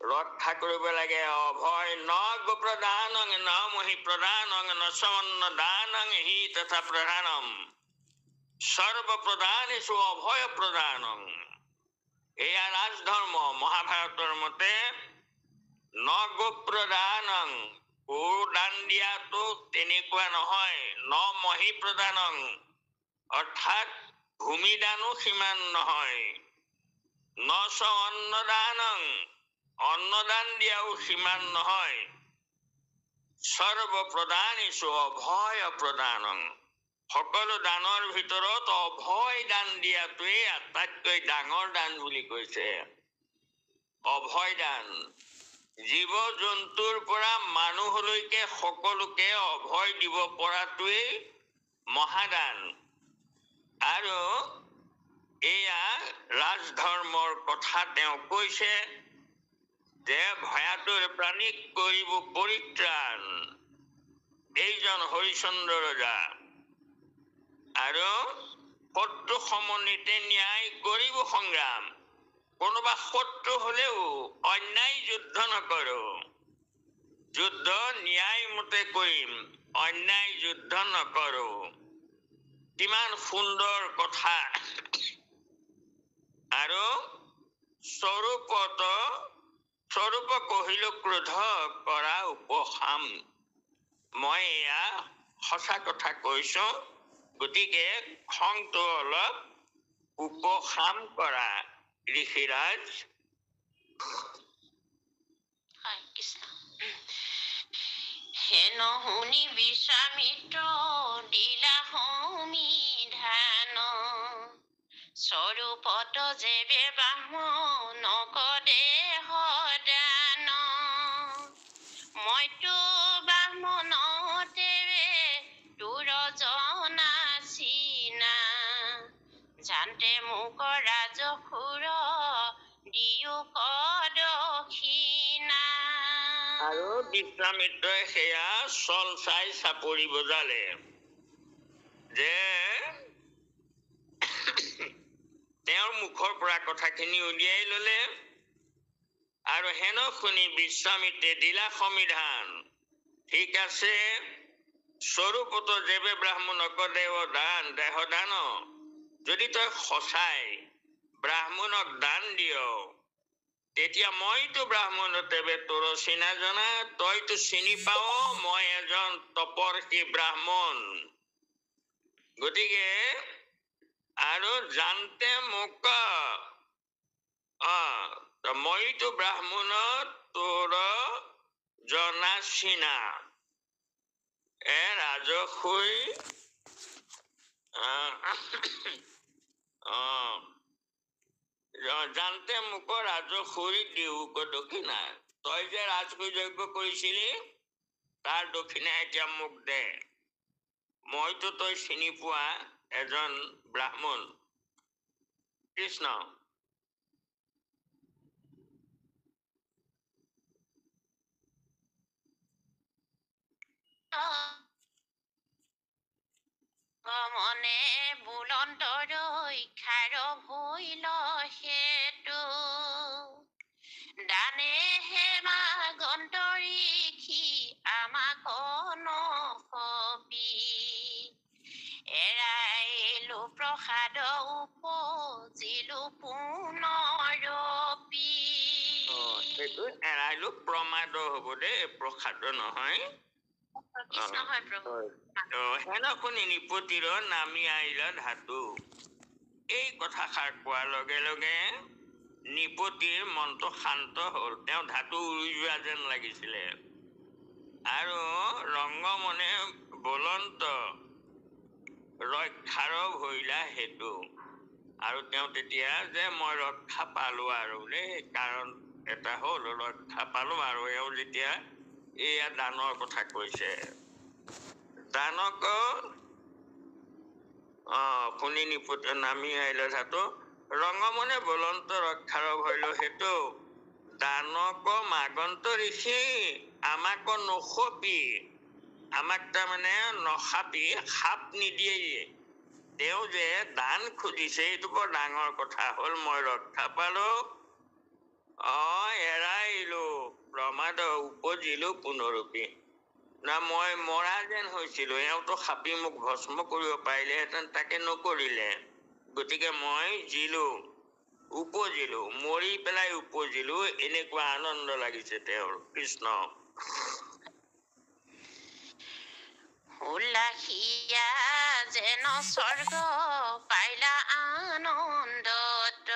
ৰক্ষা কৰিব লাগে। অভয় ন গোপ্ৰদানং ন মহি প্ৰদানং ন সমন্ন দানং হি তথা প্ৰধানম সৰ্ব প্ৰদানেষু অভয় প্ৰদানং। এয়া ৰাজধৰ্ম। মহাভাৰতৰ মতে ন গোপ্ৰদানং, গৰু দান দিয়াটো তেনেকুৱা নহয়। ন মহি প্ৰদানং অৰ্থাৎ ভূমিদানো সিমান নহয়। ন চ অন্নদানং, অন্নদান দিয়াও সিমান নহয়। সৰ্ব প্ৰদানেষু অভয় প্ৰদানং, সকলো দানৰ ভিতৰত অভয় দান দিয়াটোৱে আটাইতকৈ ডাঙৰ দান বুলি কৈছে। অভয় দান, জীৱ জন্তুৰ পৰা মানুহলৈকে সকলোকে অভয় দিব পৰাটোৱেই মহাদান। আৰু এয়া ৰাজধৰ্মৰ কথা তেওঁ কৈছে যে ভয়াতুৰ প্ৰাণীক কৰিব পৰিত্ৰাণ, এইজন হৰিচন্দ্ৰ ৰজা। আৰু শত্ৰু সমন্বিতে ন্যায় কৰিব সংগ্ৰাম। কোনোবা শত্ৰু হলেও অন্যায় যুদ্ধ নকৰো, যুদ্ধ ন্যায় মতে কৰিম, অন্যায় যুদ্ধ নকৰো। কিমান সুন্দৰ কথা। আৰু স্বৰূপ কহিল ক্ৰোধ কৰা উপশাম। মই এয়া সঁচা কথা কৈছো, গতিকে খংটো অলপ উপশাম কৰা ঋষিৰাজ। হয় কৃষ্ণ। হেন শুনি বিশ্বামিত্ৰ দিলা সমিধান, স্বৰূপত যেবে ব্ৰাহ্মণক দেহ দান। মইতো ব্ৰাহ্মণ তেৱে তোৰ জনা চিনা, জানতে মোক ৰাজসুৰ দিও দক্ষিণা। আৰু বিশ্বামিত্ৰই সেয়া চল চাই চাপৰি বজালে যে তেওঁৰ মুখৰ পৰা কথাখিনি উলিয়াই ললে। আৰু হেন শুনি বিশ্বামিত্ৰে দিলা সমিধান, ঠিক আছে, স্বৰূপত যেবে ব্ৰাহ্মণক দেহ দান, যদি তই সঁচাই ব্ৰাহ্মণক দান দিয়, তেতিয়া মইতো ব্ৰাহ্মণ তেবে তোৰ চিনা জনা, তইতো চিনি পাও মই এজন তপৰ্ষী ব্ৰাহ্মণ। গতিকে আৰু জানতে মোক মইতো ব্ৰাহ্মণ তোৰ জনা চিনা। ৰাজসুই জানতে মোক ৰাজসুই দিও দক্ষিণা। তই যে ৰাজসুই যজ্ঞ কৰিছিলি তাৰ দক্ষিণা এতিয়া মোক দে। মইতো তই চিনি পোৱা এজন ব্ৰাহ্মণ। কৃষ্ণ। মনে বুলন্ত ৰক্ষাৰ ভৈল সেতু, দানে হেমা গন্তৰিষি আমাক নকবি, এৰাইলো প্ৰসাদ উপজিলো পুনৰপি। সেইটো এৰাইলো প্ৰমাদ হব দেই, প্ৰসাদ নহয়। কৃষ্ণ হয় প্ৰভু। হেন শুনি নিপতিৰ নামি আহিল ধাতু। এই কথাষাৰ কোৱাৰ লগে লগে নিপতিৰ মনটো শান্ত হল। তেওঁ ধাতু উৰি যোৱা যেন লাগিছিলে। আৰু ৰংগমনে বলন্ত ৰক্ষাৰ ভৈলা হেতু। আৰু তেওঁ তেতিয়া যে মই ৰক্ষা পালো আৰু দেই, কাৰণ এটা হল ৰক্ষা পালো। আৰু এওঁ যেতিয়া এয়া দানৰ কথা কৈছে, দানক শুনি নিপতি নামি আহিলে ধাতু, ৰংগমনে বলন্ত ৰক্ষাৰ ভৈল হেতু, দানক মাগন্ত ঋষি আমাক নসপি, আমাক তাৰমানে নসাপি, সাপ নিদিয়ে। তেওঁ যে দান খুজিছে এইটো বৰ ডাঙৰ কথা হল। মই ৰক্ষা পালো, এৰাইলো প্ৰমাদ উপজিলো পুনৰূপী না মই মৰা যেন হৈছিলো এওঁতো সাপি মোক ভস্ম কৰিব পাৰিলেহেঁতেন তাকে নকৰিলে গতিকে মই জিলো উপজিলো মৰি পেলাই উপজিলো এনেকুৱা আনন্দ লাগিছে তেওঁৰ কৃষ্ণ উলাহিয়া যেন স্বৰ্গ পাইলা আনন্দত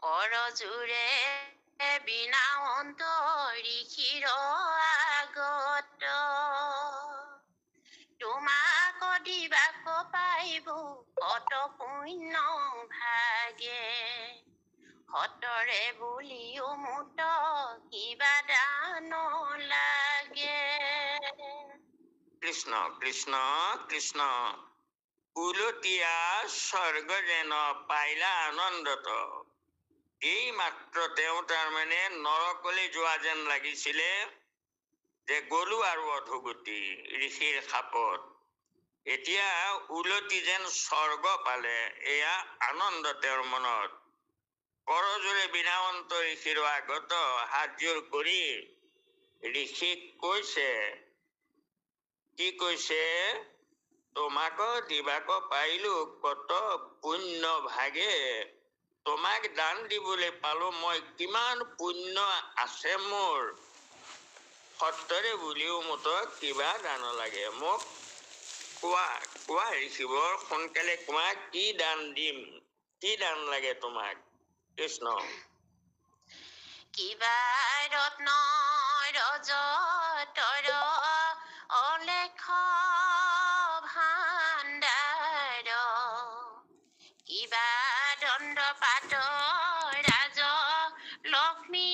কৰজোৰে বিনাৱন্ত ঋষিৰ আগত তোমাক দিবাক পাইব কত পুণ্য ভাগে হতৰে বুলিও মুত কিবা দান লাগে কৃষ্ণ কৃষ্ণ কৃষ্ণ উলটীয়া স্বৰ্গ যেন পাইলা আনন্দত এই মাত্ৰ তেওঁ তাৰমানে নৰকলৈ যোৱা যেন লাগিছিলে যে গলো আৰু অধোগতি ঋষিৰ সাপত এতিয়া উলটি যেন স্বৰ্গ পালে এয়া আনন্দ তেওঁৰ মনত কৰজোৰে বিনাৱন্ত ঋষিৰ আগত হাতযোৰ কৰি ঋষিক কৈছে কি কৈছে তোমাক দিবাক পাৰিলো কত পুণ্য ভাগে তোমাক দান দিবলৈ পালো মই কিমান পুণ্য আছে মোৰ সত্তৰে বুলিও মুতক কিবা দান লাগে মোক কোৱা কোৱা ঋষিবৰ সোনকালে কোৱা কি দান দিম কি দান লাগে তোমাক কৃষ্ণ কিবা ৰত্ন ৰজতৰ অলেখ ভাণ্ডাৰ কিবা দণ্ড পাত ৰাজ লক্ষ্মী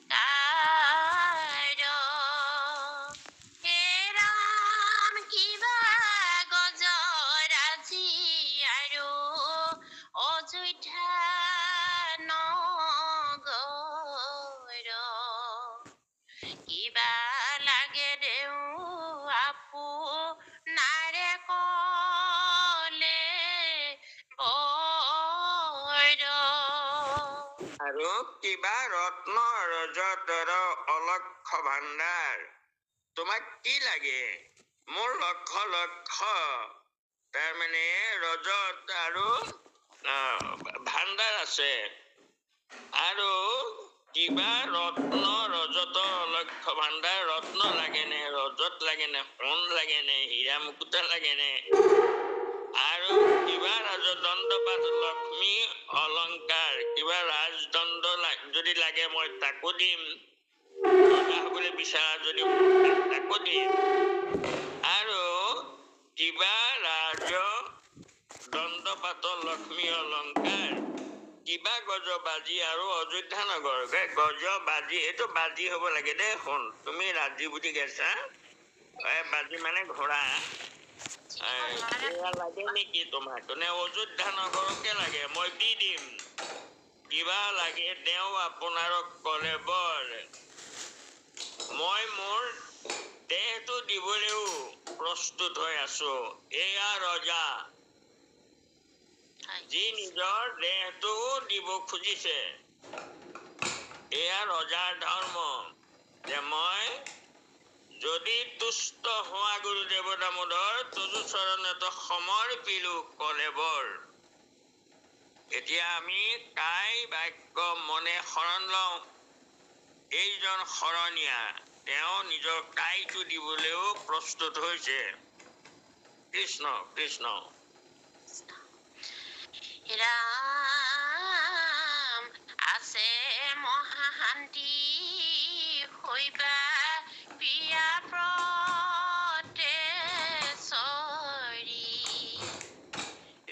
অলংকাৰ হে ৰাম কিবা গজৰাজি আৰু অযোধ্যা নগৰ কিবা লাগে দেও আপোনাৰে কলে বৰ আৰু কিবা ৰত্ন ৰজতৰ অলক্ষ ভাণ্ডাৰ তোমাক কি লাগে মোৰ লক্ষ লক্ষ তাৰমানে ৰজত আৰু ভাণ্ডাৰ আছে আৰু কিবা ৰত্ন ৰজত অলক্ষ ভাণ্ডাৰ ৰত্ন লাগেনে ৰজত লাগেনে সোণ লাগেনে হীৰা মুকুতা লাগেনে আৰু কিবা ৰাজদণ্ড পাত লক্ষ্মী অলংকাৰ কিবা ৰাজদণ্ড যদি লাগে মই তাকো দিম হবলৈ বিচৰা যদি তাকো দিম আৰু কিবা ৰাজ দণ্ড পাত লক্ষ্মী অলংকাৰ কিবা গজ বাজি আৰু অযোধ্যা নগৰ গজ বাজি এইটো বাজি হব লাগে দেই শুন তুমি ৰাজি বুজি গেছা বাজি মানে ঘোঁৰা লাগে নেকি তোমাক নে অযোধ্যা নগৰকে লাগে মই দি দিম কিবা লাগে তেওঁ আপোনাৰক কলে বৰ মই মোৰ দেহটো দিবলৈও প্ৰস্তুত হৈ আছো এয়া ৰজা যি নিজৰ দেহটো দিব খুজিছে এয়া ৰজাৰ ধৰ্ম যে মই যদি তুষ্ট হোৱা গুৰুদেৱ দামোদৰ তজু চৰণত সমৰ্পিলো কলেবৰ এতিয়া আমি কাই বাক্য মনে শৰণ লওঁ এইজন শৰণীয়া তেওঁ নিজৰ কাইটো দিবলৈও প্ৰস্তুত হৈছে কৃষ্ণ কৃষ্ণ ৰাম আছে মহাশান্তি হৈবা প্ৰিয়া প্ৰতেশ্বৰী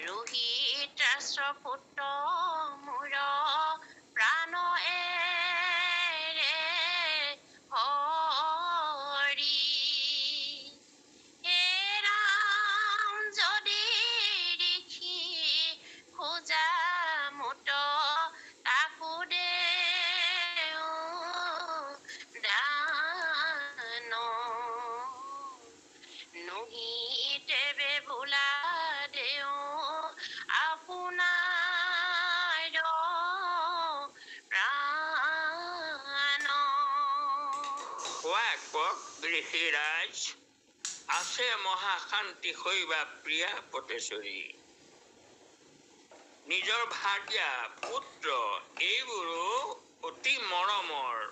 ৰোহিত ৰাষ্ট্ৰপুত্ৰ মোৰ প্ৰাণ এৰে হৰি হে ৰাম যদি ঋষি খোজা মুত তাকো দেও দান কোৱাক ঋষিৰাজ আছে মহাশান্তি শৈবা প্ৰিয়া পটেশ্বৰী নিজৰ ভাৰ্যা পুত্ৰ এইবোৰো অতি মৰমৰ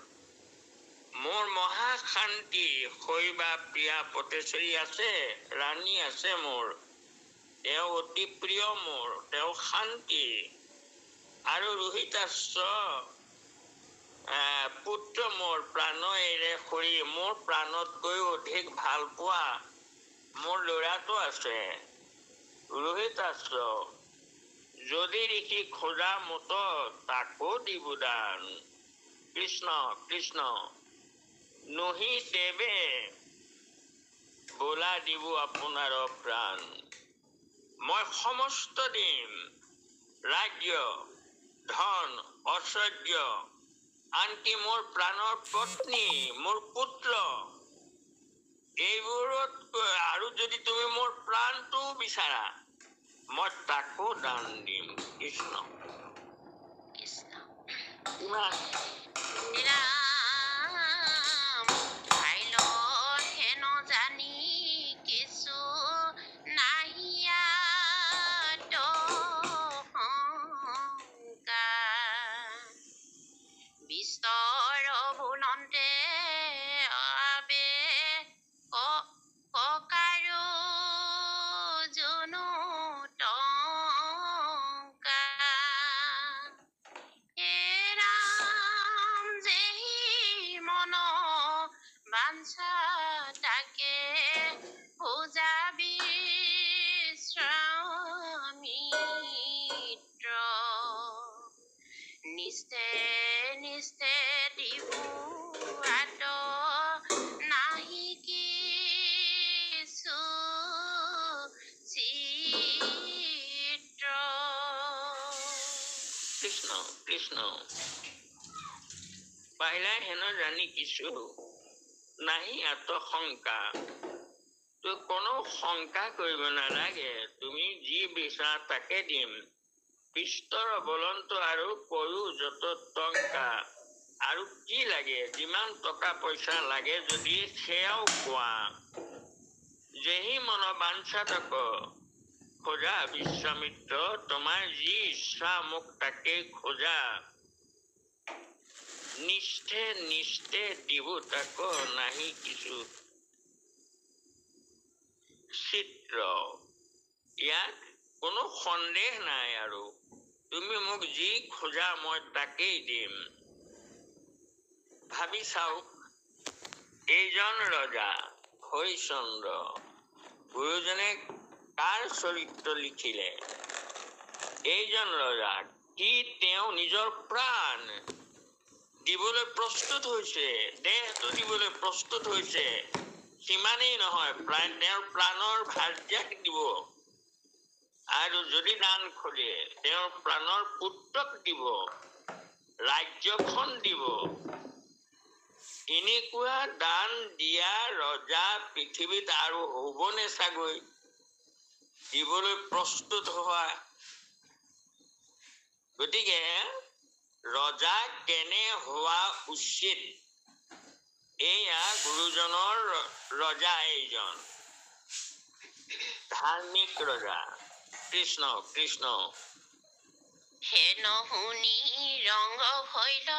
মোৰ মহাশান্তি শৈবা প্ৰিয়া পটেশ্বৰী আছে ৰাণী আছে মোৰ তেওঁ অতি প্ৰিয় মোৰ তেওঁ শান্তি আৰু ৰোহিতাশ্ব পুত্ৰ মোৰ প্ৰাণেৰে সৰি মোৰ প্ৰাণতকৈ অধিক ভাল পোৱা মোৰ ল'ৰাটো আছে ৰোহিতাশ্ব যদি ঋষি খোজা মত তাকো দিব দান কৃষ্ণ কৃষ্ণ নহি দেৱে বোলা দিব আপোনাৰ প্ৰাণ মই সমস্ত দিম ৰাজ্য ধন ঐশ্বৰ্য আনকি মোৰ প্ৰাণৰ পত্নী মোৰ পুত্ৰ এইবোৰতকৈ আৰু যদি তুমি মোৰ প্ৰাণটো বিচাৰা মই তাকো দান দিম কৃষ্ণ কৃষ্ণ ইমান ৰাম ভাইল হেন জানি কিছু নাহিয়াত শংকা বিস্তৰ বুলন্তে আবে ককাৰো জনো টংকা হে ৰাম যেহি মন বাঞ্ছা তাকে বুজাবি শ্ৰামিত্ৰ নিস্তে নিস্তে দিবু আত নাহি কিছু চিত্ৰ কৃষ্ণ কৃষ্ণ পাহিলা হেন জানি কিছু নাহি আত্মশংকা তো কোনো শংকা কৰিব নালাগে তুমি যি বিচাৰা তাকে দিম বিস্তৰ বলন্ত আৰু কয়ো যত টংকা আৰু কি লাগে যিমান টকা পইচা লাগে যদি সেয়াও কোৱা যেহি মন বাঞ্ছা তক খোজা বিশ্বামিত্ৰ তোমাৰ যি ইচ্ছা মোক তাকে খোজা নিষ্ঠে নিষ্ঠে দিব তাক নাহি কিছু চিত্ৰ ইয়াত কোনো সন্দেহ নাই আৰু তুমি মোক যি খোজা মই তাকেই দিম ভাবি চাওক এইজন ৰজা হৰিশ্চন্দ্ৰ গুৰুজনে কাৰ চৰিত্ৰ লিখিলে এইজন ৰজা কি তেওঁ নিজৰ প্ৰাণ দিবলৈ প্ৰস্তুত হৈছে দেহটো দিবলৈ প্ৰস্তুত হৈছে সিমানেই নহয় তেওঁৰ প্ৰাণৰ ভাৰ্যাক দিব আৰু যদি দান খোজে তেওঁৰ প্ৰাণৰ পুত্ৰক দিব ৰাজ্যখন দিব এনেকুৱা দান দিয়া ৰজা পৃথিৱীত আৰু হ'বনে চাগৈ দিবলৈ প্ৰস্তুত হোৱা গতিকে ৰজা কেনে হোৱা উচিত এয়া গুৰুজনৰ ৰজা এইজন ধাৰ্মিক ৰজা কৃষ্ণ কৃষ্ণ হেন শুনি ৰংগ ভৈল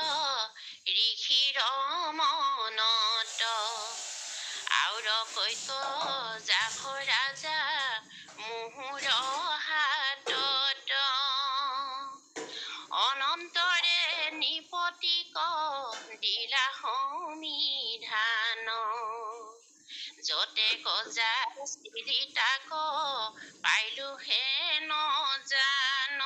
ঋষিৰ মনত আউৰ কৈক যাখ ৰাজা মুহুৰ হাতত অনন্তৰে নিপতিক দিলা সমিধান যতে গজা চিৰি তাক পাইলো হেন জান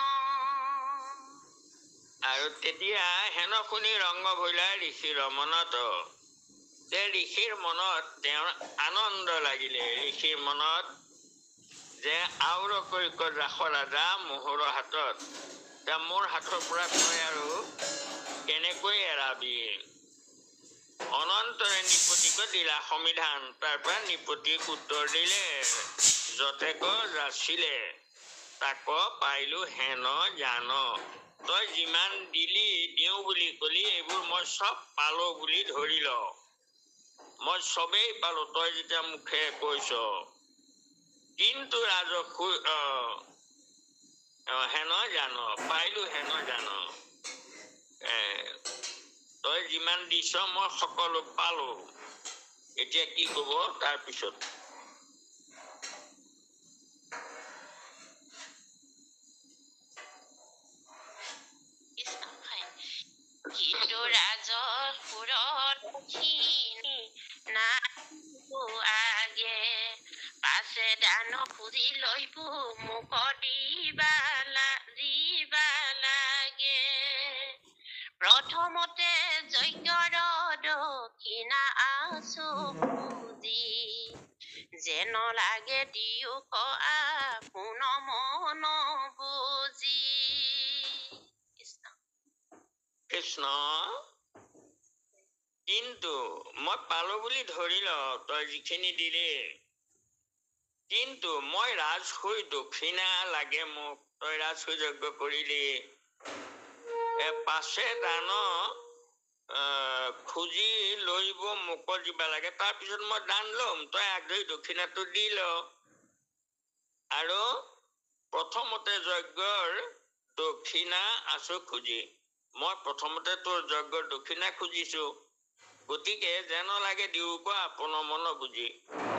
আৰু তেতিয়া হেন শুনি ৰংগ ভৈলা ঋষিৰ মনত যে ঋষিৰ মনত তেওঁৰ আনন্দ লাগিলে ঋষিৰ মনত যে আউৰ কৈক যাখ ৰাজা মোহৰৰ হাতত মোৰ হাতৰ পৰা তই আৰু কেনেকৈ এৰাবি অনন্তৰে নিপতিক দিলা সমিধান তাৰ পৰা নিপতিক উত্তৰ দিলে যতেক যাচিলে তাক পাইলো হেন জান তই যিমান দিলি দিওঁ বুলি কলি এইবোৰ মই চব পালো বুলি ধৰি ল মই চবেই পালো তই যেতিয়া মুখে কৈছ, কিন্তু হেন জান পাইলো হেন জান তই যিমান দিছ মই সকলো পালো, এতিয়া কি কব তাৰ পিছত? কিন্তু ৰাজপুৰখিনি নাহিবো আগে, পাছে দান খুজি লৈবো মোক দিবা লাগে। প্ৰথমতে যজ্ঞৰ দক্ষিণা আছো খুজি, যেন লাগে দিও আপোন মন বুজি। কৃষ্ণ, কিন্তু মই পালো বুলি ধৰি ল তই যিখিনি দিলি, কিন্তু মই ৰাজ হৈ দক্ষিণা লাগে মোক, তই ৰাজ হৈ যজ্ঞ কৰিলি, পাছে দান খুজি লৈব মোক দিবা লাগে, তাৰপিছত মই দান লম, তই আগধৰি দক্ষিণাটো দি ল। আৰু প্ৰথমতে যজ্ঞৰ দক্ষিণা আছো খুজি, মই প্ৰথমতে তোৰ যজ্ঞৰ দক্ষিণা খুজিছো, গতিকে যেন লাগে দিও আপোন মন বুজি।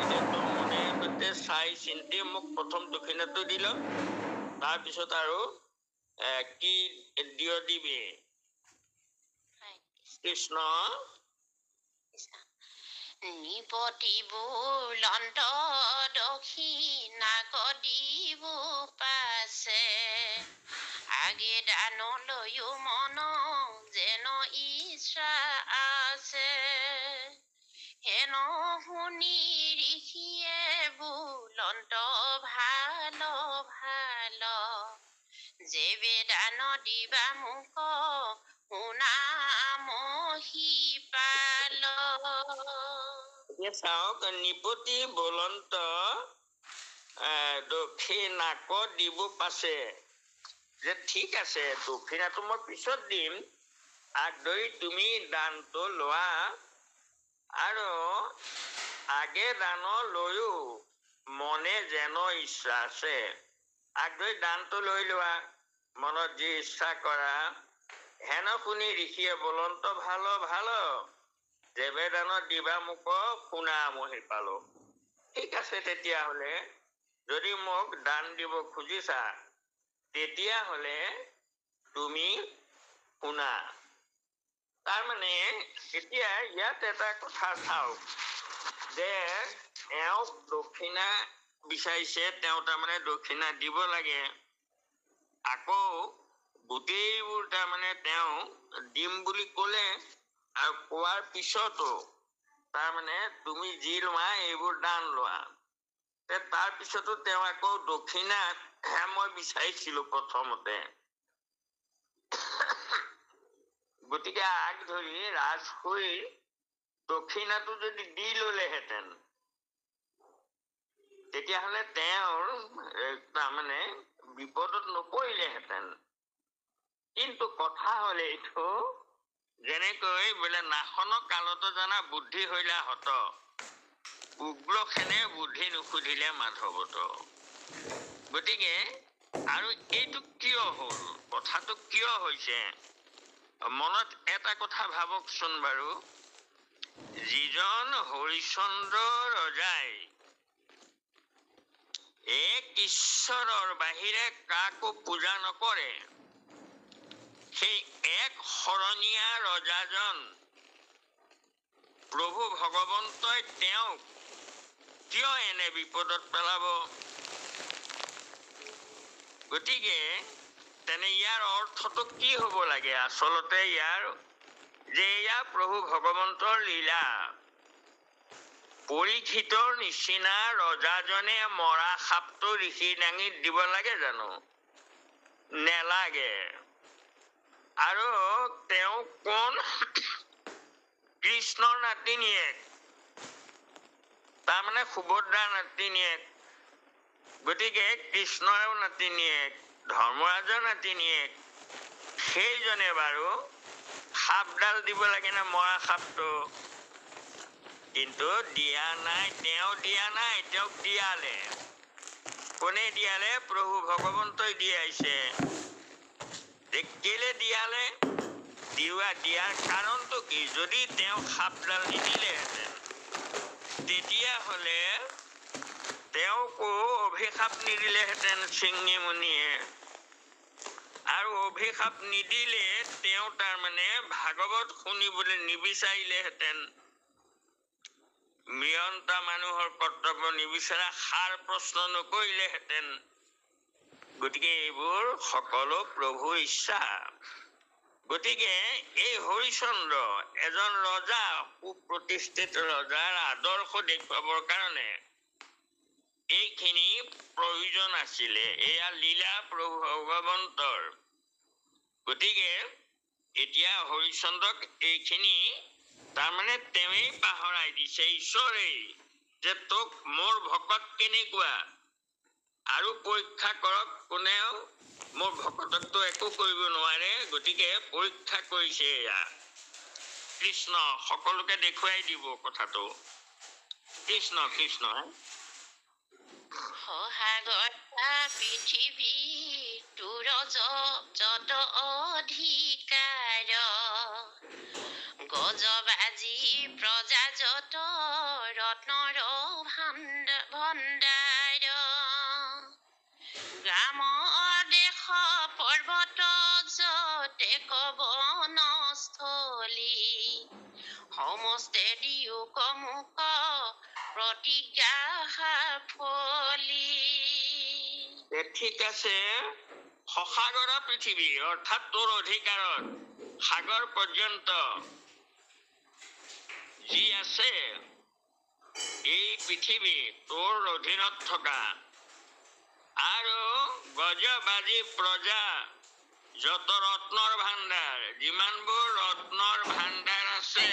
এতিয়া তোৰ মনে মতে চাই চিন্তি মোক প্ৰথম দক্ষিণাটো দিল, তাৰপিছত আৰু কি দিবি? কৃষ্ণ, নিপতি বুলন্ত দক্ষিণাক দিব পাছে, আগে দান লৈও মন যেন ইচ্ছা আছে। হেন শুনি ঋষিয়ে বুলন্ত ভাল ভাল, যেবে দান দিবা মোক শুনা মহিপাল। এতিয়া চাওক, নিপতি বলন্ত দক্ষিণাক দিব পাছে, যে ঠিক আছে দক্ষিণাটো মই পিছত দিম, আগধৰি তুমি দানটো লোৱা, আৰু আগে দান লৈও মনে যেন ইচ্ছা আছে, আগধৰি দানটো লৈ লোৱা, মনত যি ইচ্ছা কৰা। হেন শুনি ঋষিয়ে বলন্ত ভাল ভাল, যেবে দান দিবা মোক শুনা মহি পালো। ঠিক আছে, তেতিয়াহলে যদি মোক দান দিব খুজিছা, তেতিয়াহলে তুমি শুনা। তাৰমানে এতিয়া ইয়াত এটা কথা চাওক, যে এওঁক দক্ষিণা বিচাৰিছে, তেওঁ তাৰমানে দক্ষিণা দিব লাগে, আকৌ গোটেইবোৰ তাৰমানে তেওঁ দিম বুলি কলে, আৰু কোৱাৰ পিছতো তাৰমানে তুমি যি লোৱা এইবোৰ দান লোৱা, তাৰ পিছতো তেওঁ আকৌ দক্ষিণা মই বিচাৰিছিলো প্ৰথমতে, গতিকে আগ ধৰি ৰাজ হৈ দক্ষিণাটো যদি দি ললেহেঁতেন, তেতিয়াহলে তেওঁৰ তাৰমানে বিপদত নপৰিলেহেঁতেন। কিন্তু কথা হলে এইটো, যেনেকৈ বোলে নাশন কালতো জানা বুদ্ধি হইলা হত, উগ্ৰসেনে বুদ্ধি নুসুধিলে মাধৱত। গতিকে আৰু এইটো কিয় হল, কথাটো কিয় হৈছে, মনত এটা কথা ভাবকচোন বাৰু, যিজন হৰিশ্চন্দ্ৰ ৰজাই এক ঈশ্বৰৰ বাহিৰে কাকো পূজা নকৰে, সেই এক শৰণীয়া ৰজাজন প্ৰভু ভগৱন্তই তেওঁক কিয় এনে বিপদত পেলাব? গতিকে তেনে ইয়াৰ অৰ্থটো কি হব লাগে? আচলতে ইয়াৰ যে এয়া প্ৰভু ভগৱন্তৰ লীলা, পৰীক্ষিতৰ নিচিনা ৰজাজনে মৰা সাপটো ঋষি দাঙি দিব লাগে জানো? নেলাগে। আৰু তেওঁ কোন? কৃষ্ণৰ নাতিনীয়েক, তাৰমানে সুভদ্ৰাৰ নাতিনীয়েক। গতিকে কৃষ্ণৰ নাতিনীয়েক, ধৰ্মৰাজৰ নাতিনীয়েক, সেইজনে বাৰু সাপডাল দিব লাগে না মৰা সাপটো? কিন্তু দিয়া নাই, তেওঁ দিয়া নাই, তেওঁক দিয়ালে। কোনে দিয়ালে? প্ৰভু ভগৱন্তই দিয়াইছে। কেলে দিয়ালে? দিয়াৰ কাৰণটো কি? যদি তেওঁ সাপডাল নিদিলেহেঁতেন তেতিয়াহ'লে তেওঁকো অভিশাপ নিদিলেহেঁতেন সিংহী মুনিয়ে। আৰু অভিশাপ নিদিলে তেওঁ তাৰমানে ভাগৱত শুনিবলৈ নিবিচাৰিলেহেঁতেন। মিয়ন্তা মানুহৰ কৰ্তব্য নিবিচাৰা, সাৰ প্ৰশ্ন নকৰিলেহেঁতেন। গতিকে এইবোৰ সকলো প্ৰভুৰ ইচ্ছা। গতিকে এই হৰিচন্দ্ৰ এজন ৰজা, সুপ্ৰতিষ্ঠিত ৰজাৰ আদৰ্শ দেখুৱাবৰ কাৰণে এইখিনি প্ৰয়োজন আছিলে। এয়া লীলা প্ৰভু ভগৱন্তৰ। গতিকে এতিয়া হৰিচন্দ্ৰক এইখিনি তাৰমানে তেওঁই পাহৰাই দিছে, ঈশ্বৰেই, যে তোক মোৰ ভকত কেনেকুৱা আৰু পৰীক্ষা কৰক। কোনেও মোৰ ভকতকতো একো কৰিব নোৱাৰে, গতিকে পৰীক্ষা কৰিছে। এয়া কৃষ্ণ সকলোকে দেখুৱাই দিব কথাটো। কৃষ্ণ কৃষ্ণ। সহাগতা পৃথিৱী তোৰ যত অধিকাৰ, গজবাজি প্ৰজা যত ৰত্নৰ ভণ্ডাৰ, গ্ৰাম দেশ পৰ্বত যতে কবনস্থলী, সমস্তে দিয়োক মুখ প্ৰতিজ্ঞা ফলি। ঠিক আছে। সসাগৰ পৃথিৱী অৰ্থাৎ তোৰ অধিকাৰত সাগৰ পৰ্যন্ত যি আছে এই পৃথিৱী তোৰ অধীনত থকা, আৰু গজবাজি প্ৰজা যত ৰত্নৰ ভাণ্ডাৰ, যিমানবোৰ ৰত্নৰ ভাণ্ডাৰ আছে,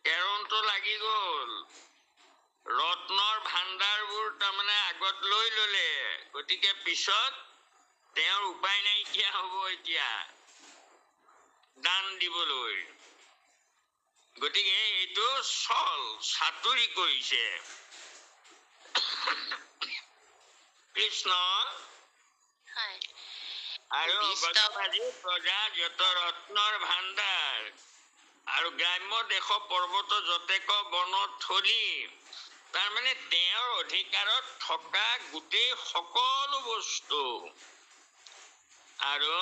কেৰণটো লাগি গ'ল। ৰত্নৰ ভাণ্ডাৰবোৰ তাৰমানে আগত লৈ ললে, গতিকে পিছত তেওঁৰ উপায় নাইকিয়া হব এতিয়া দান দিবলৈ। গতিকে এইটো চাতুৰি কৰিছে কৃষ্ণ। আৰু গজবাজি প্ৰজা যত ৰত্নৰ ভাণ্ডাৰ, আৰু গ্ৰাম্য দেশ পৰ্বত যতেক বনথলী, তাৰমানে তেওঁৰ অধিকাৰত থকা গোটেই সকলো বস্তু। আৰু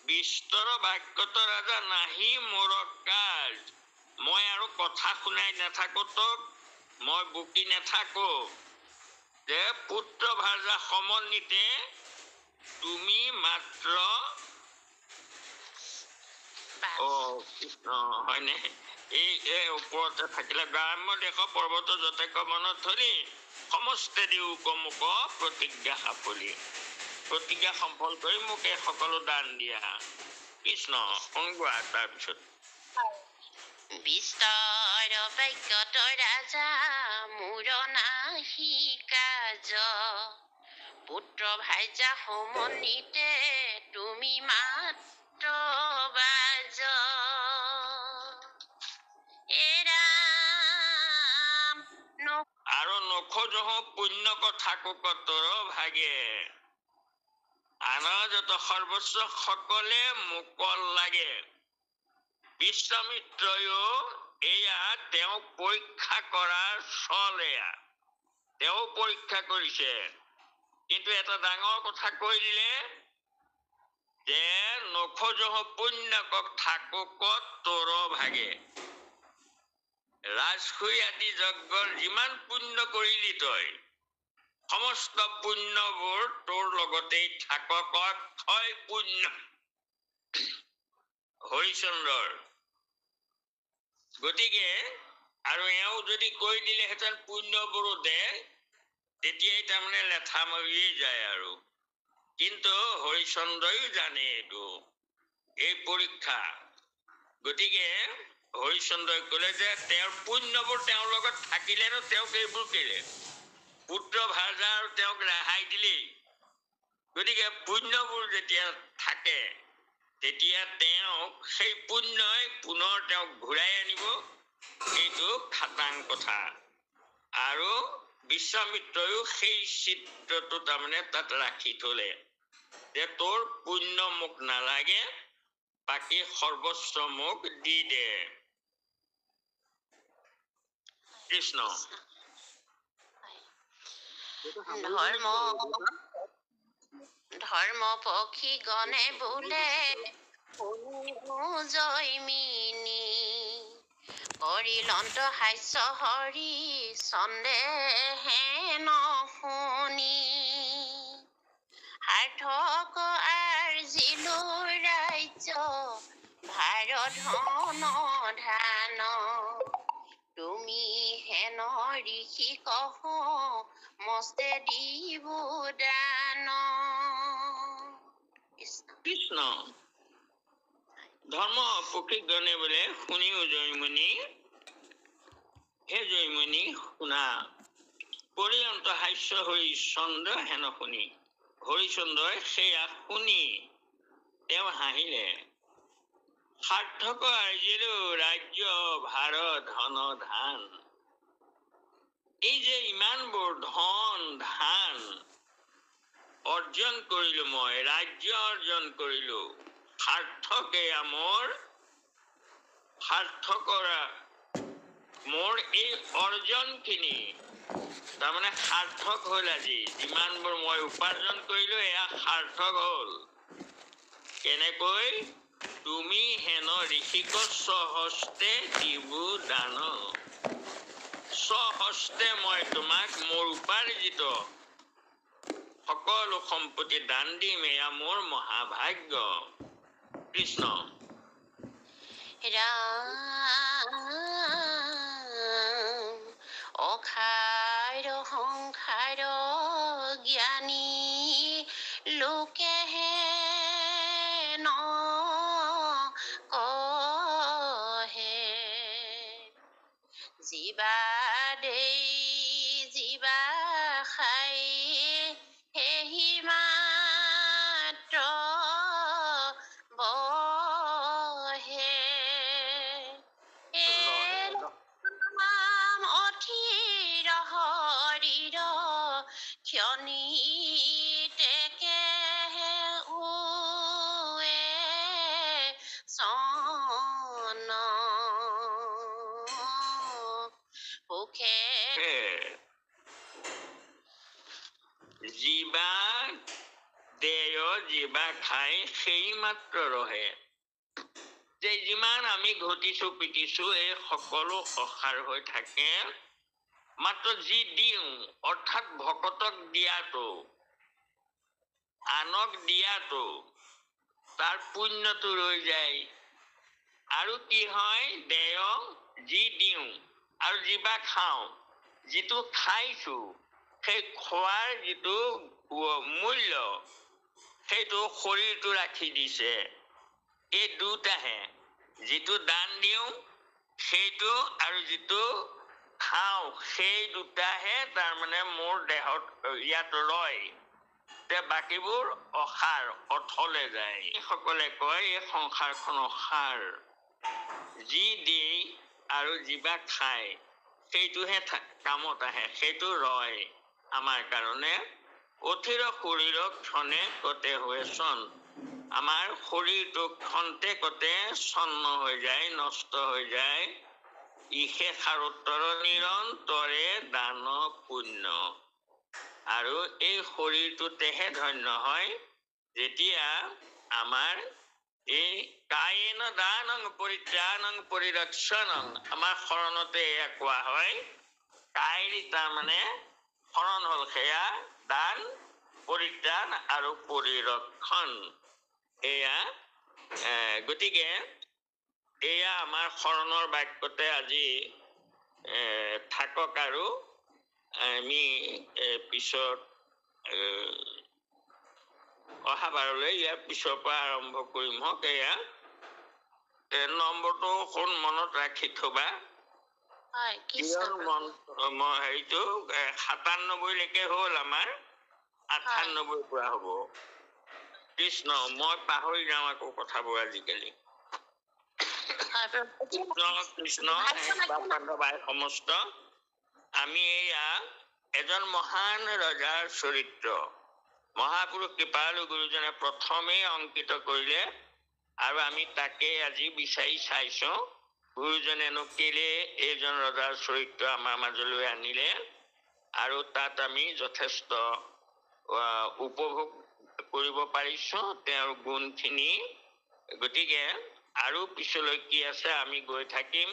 বিস্তৰ বাক্যত ৰাজা নাহি মোৰ কাজ, মই আৰু কথা শুনাই নাথাকো তোক, মই বকি নাথাকো, যে পুত্ৰ ভাজা সমন্বিতে তুমি মাত্ৰ হয়নে? এই ওপৰতে থাকিলে গ্ৰাম্য দেশ পৰ্বত যতে কমনত ধৰি সমস্তে দিয়োক মুক প্ৰতিজ্ঞা সাফলি, প্ৰতিজ্ঞা সম্ফল কৰি মোক এই সকলো দান দিয়া। কৃষ্ণ সংগোৱা। তাৰপিছত বিস্তৰ বাক্যত ৰাজা মোৰ নাহি কাজ, পুত্ৰ ভাইজা সমন্বিতে তুমি মাত্ৰ বাজ। আৰু নখোজহ পুণ্য কথা কোকতৰ ভাগে, আনা যত সৰ্বস্ব সকলে মোকল লাগে। বিশ্বামিত্ৰয়ো এয়া তেওঁক পৰীক্ষা কৰাৰ চল। এয়া তেওঁ পৰীক্ষা কৰিছে, কিন্তু এটা ডাঙৰ কথা কৈ দিলে যে নখোজহ পুণ্য কথা কোকতৰ ভাগে। ৰাজখুই আদি যজ্ঞৰ যিমান পুণ্য কৰিলি তই, সমস্ত পুণ্যবোৰ তোৰ লগতেই থাকক। অক্ষয় পুণ্য হৰিচন্দ্ৰৰ। গতিকে আৰু এওঁ যদি কৈ দিলেহেঁতেন পুণ্যবোৰো দে, তেতিয়াই তাৰমানে লেঠা মৰিয়েই যায় আৰু। কিন্তু হৰিচন্দ্ৰইও জানে এইটো, এই পৰীক্ষা। গতিকে হৰিচন্দ্ৰই কলে যে তেওঁৰ পুণ্যবোৰ তেওঁৰ লগত থাকিলেনো তেওঁক এইবোৰ কেলে? পুত্ৰ ভাজা আৰু তেওঁক ৰেহাই দিলেই। গতিকে পুণ্যবোৰ যেতিয়া থাকে তেতিয়া তেওঁক সেই পুণ্যই পুনৰ তেওঁক ঘূৰাই আনিব। এইটো খাটাং কথা। আৰু বিশ্বামিত্ৰয়ো সেই চিত্ৰটো তাৰমানে তাত ৰাখি থলে যে তোৰ পুণ্য মোক নালাগে, বাকী সৰ্বস্ব মোক দি দে। কৃষ্ণ। ধৰ্ম পক্ষী গণে বোলে জয়মিনী কৰিলন্ত হাস্য হৰি চন্দেহে নশুনি সাৰ্থক আৰ্জিলো ৰাজ্য ভাৰ ধন ধান তুমি হেন ঋষি কহ মস্তে দিব দান। কৃষ্ণ। ধৰ্ম পক্ষীগণে বোলে শুনিও জয়মুনি, হে জয়মুনি শুনা, পৰিয়ন্ত হাস্য হৰিশ্চন্দ্ৰ হেন শুনি। হৰিশ্চন্দ্ৰই সেয়া শুনি তেওঁ হাঁহিলে। সাৰ্থক আৰ্জিলো ৰাজ্য ভাৰ ধন ধান। এই যে ইমানবোৰ ধন ধান অৰ্জন কৰিলো, মই ৰাজ্য অৰ্জন কৰিলো, সাৰ্থক এয়া মোৰ, সাৰ্থকৰ মোৰ এই অৰ্জনখিনি তাৰমানে সাৰ্থক হ'ল। আজি যিমানবোৰ মই উপাৰ্জন কৰিলো এয়া সাৰ্থক হ'ল। কেনেকৈ? তুমি হেন ঋষিক স্বহস্তে দিবু দান। স্বহস্তে মই তোমাক মোৰ উপাৰ্জিত সকলো সম্পত্তি দান দিম, এয়া মোৰ মহাভাগ্য। কৃষ্ণ। ৰাম অখাৰ সংসাৰ জ্ঞানী লোকেহে ন কহে জীৱা দেই জীৱা খাই সেহি মাত্ৰ বহে নাম অথিৰ হৰিৰ ক্ষণিতেকে উৱে চন সুখে জীৱা দেয় জীৱা খাই সেই মাত্ৰ ৰহে। যে যিমান আমি ঘটিছো পিটিছো এই সকলো অসাৰ হৈ থাকে। মাত্ৰ যি দিওঁ, অৰ্থাৎ ভকতক দিয়াটো, আনক দিয়াটো, তাৰ পুণ্যটো ৰৈ যায়। আৰু কি হয়? দেয় যি দিওঁ আৰু যিবা খাওঁ, যিটো খাইছো সেই খোৱাৰ যিটো মূল্য সেইটো শৰীৰটো ৰাখি দিছে। এই দুটাহে, যিটো দান দিওঁ সেইটো আৰু যিটো খাওঁ সেই দুটাহে তাৰমানে মোৰ দেহত ইয়াত ৰয়। বাকীবোৰ অসাৰ অথলে যায়। সকলে কয় এই সংসাৰখন অসাৰ। যি দি আৰু যিবা খায় সেইটোহে কামত আহে, সেইটো ৰয় আমাৰ কাৰণে। অথিৰ শৰীৰক ক্ষণে কতে হৈ চন। আমাৰ শৰীৰটো ক্ষন্তে কতে ছন্ন হৈ যায়, নষ্ট হৈ যায়। ইহে সাৰোত্তৰ নিৰন্তৰে দান পুণ্য। আৰু এই শৰীৰটোতেহে ধন্য হয় যেতিয়া আমাৰ এই কায়েন দানং পৰিত্ৰাণং পৰিৰক্ষণং, আমাৰ শৰণতে এয়া কোৱা হয়। কাইৰ তাৰমানে শৰণ হ'ল সেয়া দান, পৰিত্ৰাণ আৰু পৰিৰক্ষণ। এয়া গতিকে এয়া আমাৰ শৰণৰ বাক্যতে আজি থাকক। আৰু আমি পিছত অহা বাৰলৈ ইয়াৰ পিছৰ পৰা আৰম্ভ কৰিম। হওক এয়া নম্বৰটো কোন মনত ৰাখি থবা। হেৰিটো 97লৈকে হ'ল আমাৰ, 98 পৰা হ'ব। কৃষ্ণ মই পাহৰি যাওঁ আকৌ কথাবোৰ আজিকালি কৃষ্ণ বান্ধৱাই সমস্ত আমি এয়া এজন মহান ৰজাৰ চৰিত্ৰ মহাপুৰুষ কৃপালু গুৰুজনে প্ৰথমেই অংকিত কৰিলে আৰু আমি তাকে আজি বিচাৰি চাইছো গুৰুজনেনো কেলে এইজন ৰজাৰ চৰিত্ৰ আমাৰ মাজলৈ আনিলে আৰু তাত আমি যথেষ্ট উপভোগ কৰিব পাৰিছো তেওঁৰ গুণখিনি গতিকে আৰু পিছলৈ কি আছে আমি গৈ থাকিম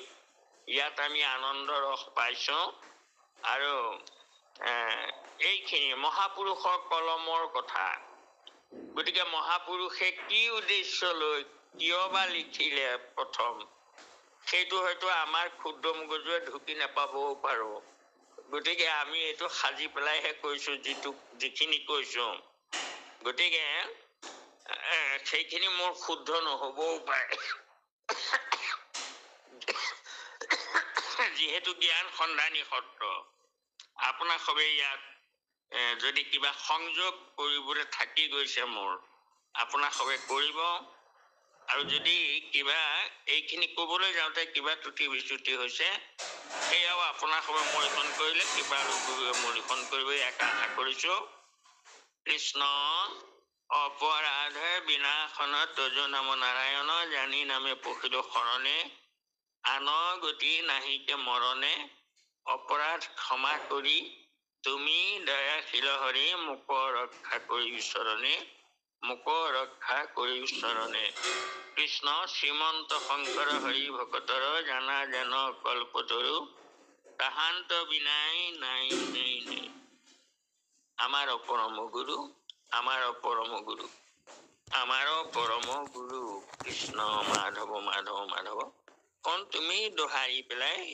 ইয়াত আমি আনন্দ ৰস পাইছো আৰু এইখিনি মহাপুৰুষৰ কলমৰ কথা গতিকে মহাপুৰুষে কি উদ্দেশ্য লৈ কিয় বা লিখিলে প্ৰথম সেইটো হয়তো আমাৰ ক্ষুদ্ৰ মগজুৱে ঢুকি নাপাবও পাৰো গতিকে আমি এইটো সাজি পেলাইহে কৈছো যিখিনি কৈছো গতিকে সেইখিনি মোৰ শুদ্ধ নহবও পাৰে যিহেতু জ্ঞান সন্ধানী সত্ৰ আপোনাক সবে ইয়াত যদি কিবা সংযোগ কৰিবলৈ থাকি গৈছে মোৰ আপোনাক সবে কৰিব আৰু যদি কিবা এইখিনি ক'বলৈ যাওঁতে কিবা ত্ৰুটি বিচ্যুতি হৈছে সেয়াও আপোনাক সবে মৰিখন কৰিলে কিবা গুৰুৱে মৰিখন কৰিব ইয়াক আশা কৰিছো কৃষ্ণ অপৰাধে বিনাশন তজু নাম নাৰায়ণ জানি নামে পখিলো শৰণে আন গতি নাহিকে মৰণে অপৰাধ ক্ষমা কৰি তুমি দয়াশীল হৰি মোক ৰক্ষা কৰি চৰণে মোক ৰক্ষা কৰি চৰণে কৃষ্ণ শ্ৰীমন্ত শংকৰ হৰি ভকতৰ জানা জান কল্পতৰু তাহান্ত বিনাই নাই নাই নাই আমাৰো পৰম গুৰু আমাৰো পৰম গুৰু আমাৰো পৰম গুৰু কৃষ্ণ মাধৱ মাধৱ মাধৱ কোন তুমি দোহাৰি পেলাই